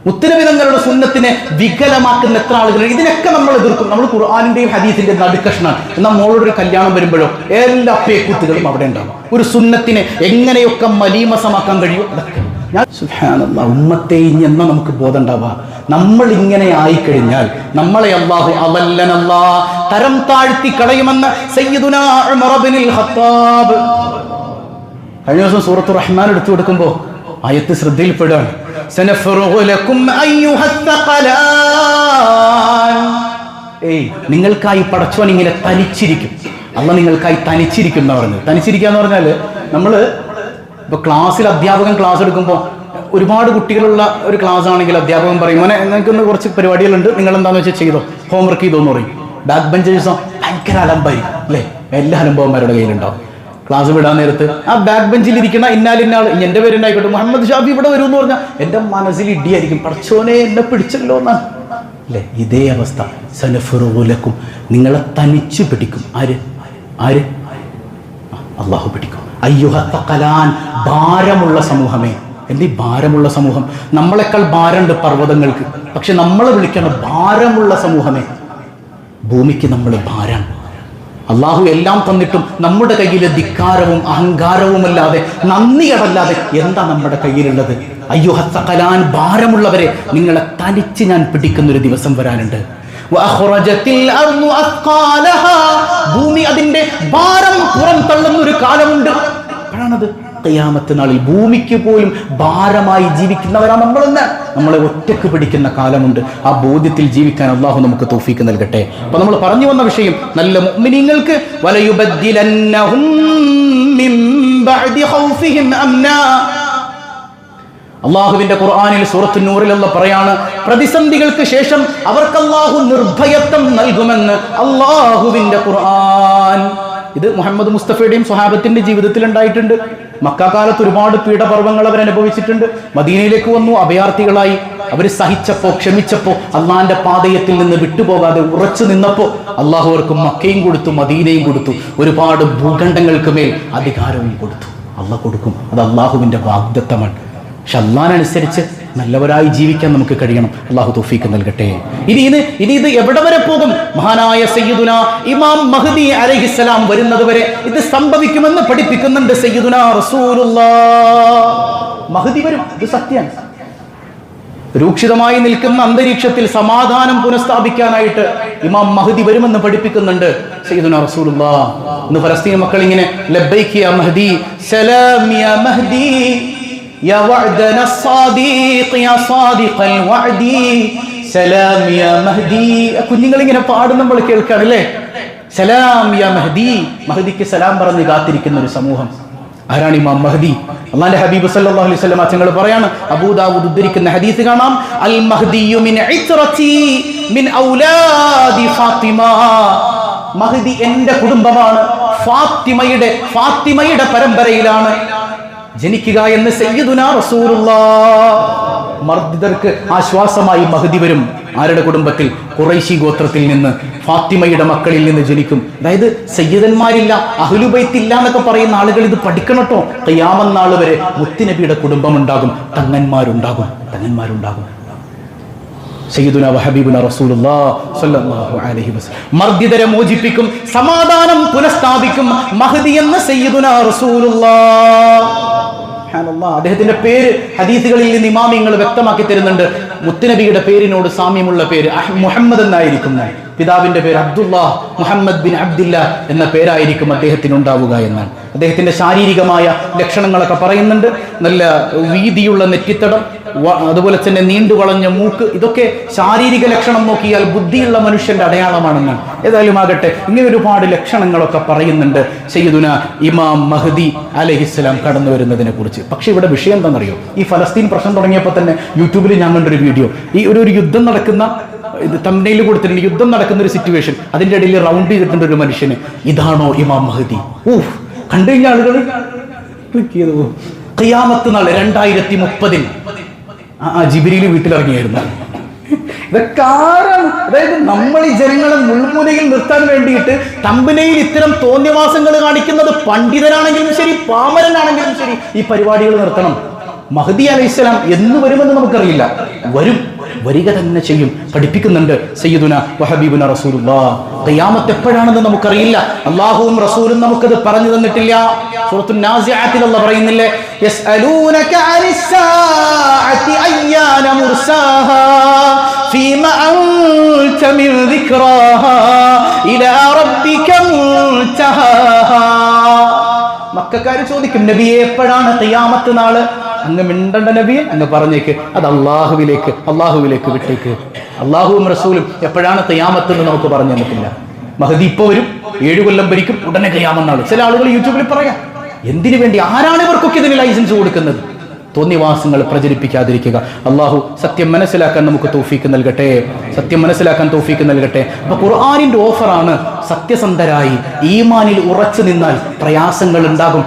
മുത്തനബി തങ്ങളുടെ സുന്നത്തിനെ വികലമാക്കുന്ന എത്ര ആളുകൾ. ഇതിനൊക്കെ നമ്മൾ എതിർക്കും. നമ്മൾ ഖുർആനിന്റെയും ഹദീസിന്റെയും നടുക്കഷ്ണാണ്. എന്നാൽ മോളോടൊരു കല്യാണം വരുമ്പോഴോ എല്ലാ പേക്കൂത്തുകളും അവിടെ ഉണ്ടാവും. ഒരു സുന്നത്തിനെ എങ്ങനെയൊക്കെ മലീമസമാക്കാൻ കഴിയും അതൊക്കെ. ഞാൻ സുബ്ഹാനല്ലാഹ്, ഉമ്മത്തെ ഇനി നമുക്ക് ബോധം ഉണ്ടാവുക. നമ്മൾ ഇങ്ങനെ ആയിക്കഴിഞ്ഞാൽ നമ്മളെ അല്ലാഹു അവല്ലനല്ലാഹ് തരം താഴ്ത്തി കളയുമെന്ന് സയ്യിദുനാ ഉമർ ഇബ്നുൽ ഖത്താബ്. കഴിഞ്ഞ ദിവസം സൂറത്തുർ റഹ്മാൻ എടുത്തു കൊടുക്കുമ്പോൾ ആയത്ത് ശ്രദ്ധയിൽപ്പെടുകയാണ്. സനഫറുഗു ലക്കും അയ്യുഹസ് സഖലാൻ. നിങ്ങൾക്കായി പടച്ചോൻ ഇങ്ങനെ തനിച്ചിരിക്കും. അള്ളാഹ് നിങ്ങൾക്കായി തനിച്ചിരിക്കും എന്ന് പറഞ്ഞത്. തനിച്ചിരിക്കുക എന്ന് പറഞ്ഞാൽ, നമ്മള് ഇപ്പൊ ക്ലാസ്സിൽ അധ്യാപകൻ ക്ലാസ് എടുക്കുമ്പോൾ ഒരുപാട് കുട്ടികളുള്ള ഒരു ക്ലാസ് ആണെങ്കിൽ അധ്യാപകൻ പറയും, മോനെ നിങ്ങൾക്കൊന്ന് കുറച്ച് പരിപാടികളുണ്ട്, നിങ്ങൾ എന്താണെന്ന് വെച്ചാൽ ചെയ്തോ, ഹോംവർക്ക് ചെയ്തോന്ന് പറയും. ബാക്ക് ബെഞ്ചേഴ്സോ ഭയങ്കര അലമ്പായിരിക്കും അല്ലേ? എല്ലാ അനുഭവന്മാരുടെ കയ്യിലുണ്ടാവും. ക്ലാസ് വിടാൻ നേരത്ത് ആ ബാക്ക് ബെഞ്ചിൽ ഇരിക്കുന്ന ഇന്നാലിന്നാൾ, എൻ്റെ പേരുണ്ടായിക്കോട്ടെ, മുഹമ്മദ് ഷാഫി ഇവിടെ വരും എന്ന് പറഞ്ഞാൽ എൻ്റെ മനസ്സിൽ ഇടിയായിരിക്കും, പടച്ചോനെ എന്നെ പിടിച്ചല്ലോ എന്നാണ് അല്ലേ? ഇതേ അവസ്ഥ. സനഫറുലക്കും, നിങ്ങളെ തനിച്ചു പിടിക്കും. ആര്? അള്ളാഹു പിടിക്കും. അയ്യുഹത്തഖലാൻ, ഭാരമുള്ള സമൂഹമേ. എന്തീ ഭാരമുള്ള സമൂഹം? നമ്മളെക്കാൾ ഭാരമുണ്ട് പർവ്വതങ്ങൾക്ക്, പക്ഷെ നമ്മളെ വിളിക്കണം ഭാരമുള്ള സമൂഹമേ. ഭൂമിക്ക് നമ്മൾ ഭാരം. അള്ളാഹു എല്ലാം തന്നിട്ടും നമ്മുടെ കയ്യിൽ ധിക്കാരവും അഹങ്കാരവുമല്ലാതെ, നന്ദിയടല്ലാതെ എന്താ നമ്മുടെ കയ്യിലുള്ളത്? അയ്യുഹത്തഖലാൻ, ഭാരമുള്ളവരെ, നിങ്ങളെ തനിച്ച് ഞാൻ പിടിക്കുന്നൊരു ദിവസം വരാനുണ്ട്. ഭൂമി അതിന്റെ ഭാരം പുറം തള്ളുന്ന ഒരു കാലമുണ്ട്. അപ്പോഴാണത് ഖിയാമത്ത് നാളിൽ ഭൂമിക്ക് പോലും ഭാരമായി ജീവിക്കുന്നവരാ നമ്മളെന്ന്. നമ്മളെ ഒറ്റക്ക് പിടിക്കുന്ന കാലമുണ്ട്. ആ ബോധ്യത്തിൽ ജീവിക്കാൻ അള്ളാഹു നമുക്ക് തൗഫീക്ക് നൽകട്ടെ. അപ്പൊ നമ്മൾ പറഞ്ഞു വന്ന വിഷയം, നല്ല മുഅ്മിനീങ്ങൾക്ക് വലയുബദ്ദിലന്നഹും മിൻ ബഅദി ഖൗഫിഹിം അംനാ, അള്ളാഹുവിന്റെ ഖുർആനിൽ സൂറത്തുൻ നൂറിൽ അല്ലാഹ് പറയാണ്, പ്രതിസന്ധികൾക്ക് ശേഷം അവർക്ക് അള്ളാഹു നിർഭയത്വം നൽകുമെന്ന് അള്ളാഹുവിന്റെ ഖുർആൻ. ഇത് മുഹമ്മദ് മുസ്തഫയുടെയും സ്വഹാബത്തിന്റെ ജീവിതത്തിൽ ഉണ്ടായിട്ടുണ്ട്. മക്കാകാലത്ത് ഒരുപാട് പീഡപർവങ്ങൾ അവർ അനുഭവിച്ചിട്ടുണ്ട്. മദീനയിലേക്ക് വന്നു, അഭയാർത്ഥികളായി. അവർ സഹിച്ചപ്പോ, ക്ഷമിച്ചപ്പോ, അള്ളാന്റെ പാതയത്തിൽ നിന്ന് വിട്ടുപോകാതെ ഉറച്ചു നിന്നപ്പോ അള്ളാഹു അവർക്ക് മക്കയും കൊടുത്തു, മദീനയും കൊടുത്തു, ഒരുപാട് ഭൂഖണ്ഡങ്ങൾക്ക് മേൽ അധികാരവും കൊടുത്തു. അള്ളാഹ് കൊടുക്കും, അത് അള്ളാഹുവിന്റെ വാഗ്ദത്തമാണ്. പക്ഷെ അള്ളാഹിനനുസരിച്ച് നല്ലവരായി ജീവിക്കാൻ നമുക്ക് കഴിയണം. അള്ളാഹു തൗഫീഖ് നൽകട്ടെ. ഇനി ഇത് എവിടെ വരെ പോകും? മഹാനായ സയ്യിദുന ഇമാം മഹ്ദി അലൈഹിസ്സലാം വരുന്നത് വരെ ഇത് സംഭവിക്കുമെന്ന് പഠിപ്പിക്കുന്നുണ്ട് സയ്യിദുന റസൂലുള്ളാഹ്. മഹ്ദി വരും, ഇത് സത്യമാണ്. രൂക്ഷിതമായി നിൽക്കുന്ന അന്തരീക്ഷത്തിൽ സമാധാനം പുനഃസ്ഥാപിക്കാനായിട്ട് ഇമാം മഹ്ദി വരുമെന്ന് പഠിപ്പിക്കുന്നുണ്ട് സയ്യിദുന റസൂലുള്ളാഹ്. ഇന്ന് ഫലസ്തീൻ മക്കൾ ഇങ്ങനെ ലബ്ബൈക യാ മഹ്ദി, സലാം യാ മഹ്ദി, യാ വഅദന الصادق യാ സാദിഖൽ വഅദി, സലാം യാ മഹ്ദി. കുഞ്ഞുങ്ങൾ ഇങ്ങനെ പാടുന്ന നമ്മൾ കേൾക്കാണ് അല്ലേ? സലാം യാ മഹ്ദി. മഹ്ദിക്ക് സലാം പറഞ്ഞ് കാത്തിരിക്കുന്ന ഒരു സമൂഹം. ആരാണ് ഇമാം മഹ്ദി? അല്ലാഹുവിന്റെ ഹബീബ് സല്ലല്ലാഹു അലൈഹി വസല്ലം തങ്ങൾ പറയാണ്, അബൂ ദാവൂദ് ഉദ്ധരിക്കുന്ന ഹദീസ് കാണാം, അൽ മഹ്ദിയു മിൻ ഇത്രതി മിൻ ഔലാദി ഫാത്തിമ. മഹ്ദി എന്റെ കുടുംബമാണ്, ഫാത്തിമയുടെ പരമ്പരയിലാണ് ജനിക്കുക എന്ന് സയ്യിദുനാ റസൂലുള്ളാഹ്. മർദ്ദിതർക്ക് ആശ്വാസമായി മഹ്ദി വരും. ആരുടെ കുടുംബത്തിൽ? ഖുറൈശി ഗോത്രത്തിൽ നിന്ന്, ഫാത്തിമയുടെ മക്കളിൽ നിന്ന് ജനിക്കും. അതായത് സയ്യിദന്മാരില്ല, അഹ്ലുബൈത്തില്ല എന്നൊക്കെ പറയുന്ന ആളുകൾ ഇത് പഠിക്കണം കേട്ടോ. ഖിയാമത്ത് നാൾ വരെ മുത്തുനബിയുടെ കുടുംബം ഉണ്ടാകും, തങ്ങന്മാരുണ്ടാകും. സയ്യിദുനാ വഹബീബുനാ റസൂലുള്ളാഹി സ്വല്ലല്ലാഹു അലൈഹി വസല്ലം മർദ്ദിതരെ മോചിപ്പിക്കും, സമാധാനം പുനഃസ്ഥാപിക്കും മഹ്ദി എന്ന് സയ്യിദുനാ റസൂലുള്ളാഹ്. അദ്ദേഹത്തിന്റെ പേര് ഹദീസുകളിൽ നിന്ന് ഇമാമിങ്ങൾ വ്യക്തമാക്കി തരുന്നുണ്ട്. മുത്തുനബിയുടെ പേരിനോട് സാമ്യമുള്ള പേര് മുഹമ്മദ് എന്നായിരിക്കും. പിതാവിന്റെ പേര് അബ്ദുല്ലാഹ്, മുഹമ്മദ് ബിൻ അബ്ദില്ല എന്ന പേരായിരിക്കും അദ്ദേഹത്തിന് ഉണ്ടാവുക എന്നാണ്. അദ്ദേഹത്തിന്റെ ശാരീരികമായ ലക്ഷണങ്ങളൊക്കെ പറയുന്നുണ്ട്. നല്ല വീതിയുള്ള നെറ്റിത്തടം, അതുപോലെ തന്നെ നീണ്ടു വളഞ്ഞ മൂക്ക്, ഇതൊക്കെ ശാരീരിക ലക്ഷണം നോക്കിയാൽ ബുദ്ധിയുള്ള മനുഷ്യന്റെ അടയാളമാണെന്നാണ്. ഏതായാലും ആകട്ടെ, ഇങ്ങനെ ഒരുപാട് ലക്ഷണങ്ങളൊക്കെ പറയുന്നുണ്ട് സയ്യിദുന ഇമാം മഹ്ദി അലൈഹിസ്സലാം കടന്നു വരുന്നതിനെ കുറിച്ച്. പക്ഷെ ഇവിടെ വിഷയം എന്താണെന്നറിയോ? ഈ ഫലസ്തീൻ പ്രശ്നം തുടങ്ങിയപ്പോൾ തന്നെ യൂട്യൂബിൽ ഞാൻ കണ്ടൊരു വീഡിയോ, ഈ ഒരു യുദ്ധം നടക്കുന്ന, ഇത് തംബ്നെയിൽ കൊടുത്തിട്ടുണ്ട്, യുദ്ധം നടക്കുന്ന ഒരു സിറ്റുവേഷൻ, അതിന്റെ ഇടയിൽ റൗണ്ട് ചെയ്തിട്ടുണ്ട് ഒരു മനുഷ്യന്. ഇതാണോ ഇമാം മഹ്ദി? കണ്ടു കഴിഞ്ഞ ആളുകൾ ക്ലിക്ക് ചെയ്തു. ഖിയാമത്ത് നാൾ 2030 ജിബ്രീൽ വീട്ടിലിറങ്ങിയായിരുന്നു. ഇതൊക്കെ ആരാണ്? അതായത് നമ്മൾ ഈ ജനങ്ങളെ മുൾമുനയിൽ നിർത്താൻ വേണ്ടിയിട്ട് തംബ്നെയിൽ ഇത്തരം തോന്നിയവാസങ്ങൾ കാണിക്കുന്നത് പണ്ഡിതനാണെങ്കിലും ശരി, പാമരനാണെങ്കിലും ശരി, ഈ പരിപാടികൾ നിർത്തണം. മഹ്ദി അലൈഹിസ്സലാം എന്ന് വരുമെന്ന് നമുക്കറിയില്ല. വരിക തന്നെ ചെയ്യും. പഠിപ്പിക്കുന്നുണ്ട് സയ്യിദുന വഹബീബുന റസൂലുള്ളാഹ്. ഖിയാമത്ത് എപ്പോഴാണെന്ന് നമുക്കറിയില്ല. അല്ലാഹുവും റസൂലും നമുക്കത് പറഞ്ഞു തന്നിട്ടില്ല. സൂറത്തുൻ നാസിആത്തിൽ അല്ലാഹ് പറയുന്നില്ലേ, യസ്അലൂനക അനിസ്സാഅതി അയ്യാന മുർസാഹാ ഫീമ അൻത മിൻ ദിക്റാഹാ ഇലാ റബ്ബിക മുൻതഹാഹാ. മക്കക്കാര് ചോദിക്കും, നബിയെ എപ്പോഴാണ് ഖിയാമത്ത് നാള്? അങ്ങ് മിണ്ടണ്ട നബിയെ, അങ്ങ് പറഞ്ഞേക്ക്, അത് അള്ളാഹുവിലേക്ക് വിട്ടേക്ക്. അള്ളാഹുവും റസൂലും എപ്പോഴാണ് ഖിയാമത്ത് എന്ന് നമുക്ക് പറഞ്ഞു തന്നിട്ടില്ല. മഹ്ദി ഇപ്പൊ വരും, 7 കൊല്ലം ഭരിക്കും, ഉടനെ ഖിയാമത്ത് നാൾ. ചില ആളുകൾ യൂട്യൂബിൽ പറയാം. എന്തിനു വേണ്ടി? ആരാണ് ഇവർക്കൊക്കെ ഇതിന് ലൈസൻസ് കൊടുക്കുന്നത്? തോന്നിവാസങ്ങൾ പ്രചരിപ്പിക്കാതിരിക്കുക. അള്ളാഹു സത്യം മനസ്സിലാക്കാൻ നമുക്ക് തൗഫീക്ക് നൽകട്ടെ. അപ്പൊ ഖുർആനിന്റെ ഓഫറാണ്, സത്യസന്ധരായി ഈമാനിൽ ഉറച്ചു നിന്നാൽ പ്രയാസങ്ങൾ ഉണ്ടാകും.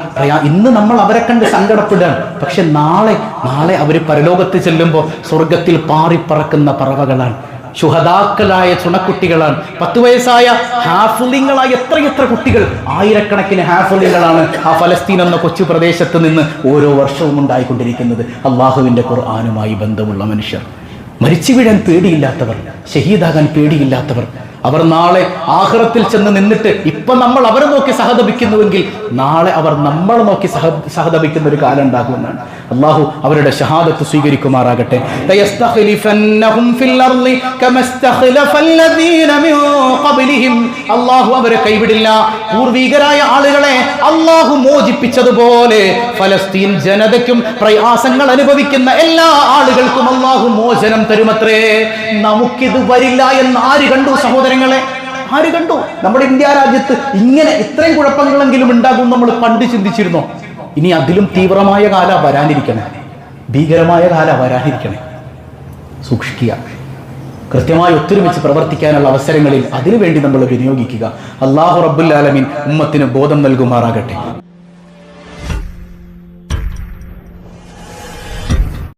ഇന്ന് നമ്മൾ അവരെ കണ്ട് സങ്കടപ്പെടുകയാണ്. പക്ഷെ നാളെ അവർ പരലോകത്ത് ചെല്ലുമ്പോൾ സ്വർഗത്തിൽ പാറിപ്പറക്കുന്ന പറവകളാണ്, ശുഹദാക്കളായ ചുണക്കുട്ടികളാണ്. 10 വയസ്സായ ഹാഫിളിങ്ങളായ എത്ര കുട്ടികൾ, ആയിരക്കണക്കിന് ഹാഫിളിങ്ങളാണ് ആ ഫലസ്തീൻ എന്ന കൊച്ചു പ്രദേശത്ത് നിന്ന് ഓരോ വർഷവും ഉണ്ടായിക്കൊണ്ടിരിക്കുന്നത്. അള്ളാഹുവിന്റെ ഖുർആനുമായി ബന്ധമുള്ള മനുഷ്യർ, മരിച്ചു വീഴാൻ പേടിയില്ലാത്തവർ, ഷഹീദാകാൻ പേടിയില്ലാത്തവർ, അവർ നാളെ ആഖിറത്തിൽ ചെന്ന് നിന്നിട്ട് ഇപ്പൊ നമ്മൾ അവരെ നോക്കി സഹതപിക്കുന്നുവെങ്കിൽ നാളെ അവർ നമ്മളെ നോക്കി സഹതപിക്കുന്ന ഒരു കാലം ഉണ്ടാകുമെന്നാണ്. അള്ളാഹു അവരുടെ ഷഹാദത്ത് സ്വീകരിക്കുമാറാകട്ടെ. അള്ളാഹു അവരെ കൈവിടില്ല. പൂർവികരായ ആളുകളെ അള്ളാഹു മോചിപ്പിച്ചതുപോലെ ഫലസ്തീൻ ജനതയ്ക്കും പ്രയാസങ്ങൾ അനുഭവിക്കുന്ന എല്ലാ ആളുകൾക്കും അള്ളാഹു മോചനം തരുമത്രേ. നമുക്കിത് വരില്ല എന്ന് ആര് കണ്ടു സഹോദരങ്ങളെ? ആര് കണ്ടു? നമ്മുടെ ഇന്ത്യ രാജ്യത്ത് ഇങ്ങനെ ഇത്രയും കുഴപ്പങ്ങളെങ്കിലും ഉണ്ടാകും നമ്മൾ പണ്ട് ചിന്തിച്ചിരുന്നോ? ഇനി അതിലും തീവ്രമായ കാലം വരാനിരിക്കണം. ഭീകരമായ കാലം വരാനിരിക്കണേ. സൂക്ഷിക്കുക. കൃത്യമായി ഒത്തൊരുമിച്ച് പ്രവർത്തിക്കാനുള്ള അവസരങ്ങളിൽ അതിനുവേണ്ടി നമ്മൾ വിനിയോഗിക്കുക. അല്ലാഹു റബ്ബുൽ ആലമീൻ ഉമ്മത്തിന് ബോധം നൽകുമാറാകട്ടെ.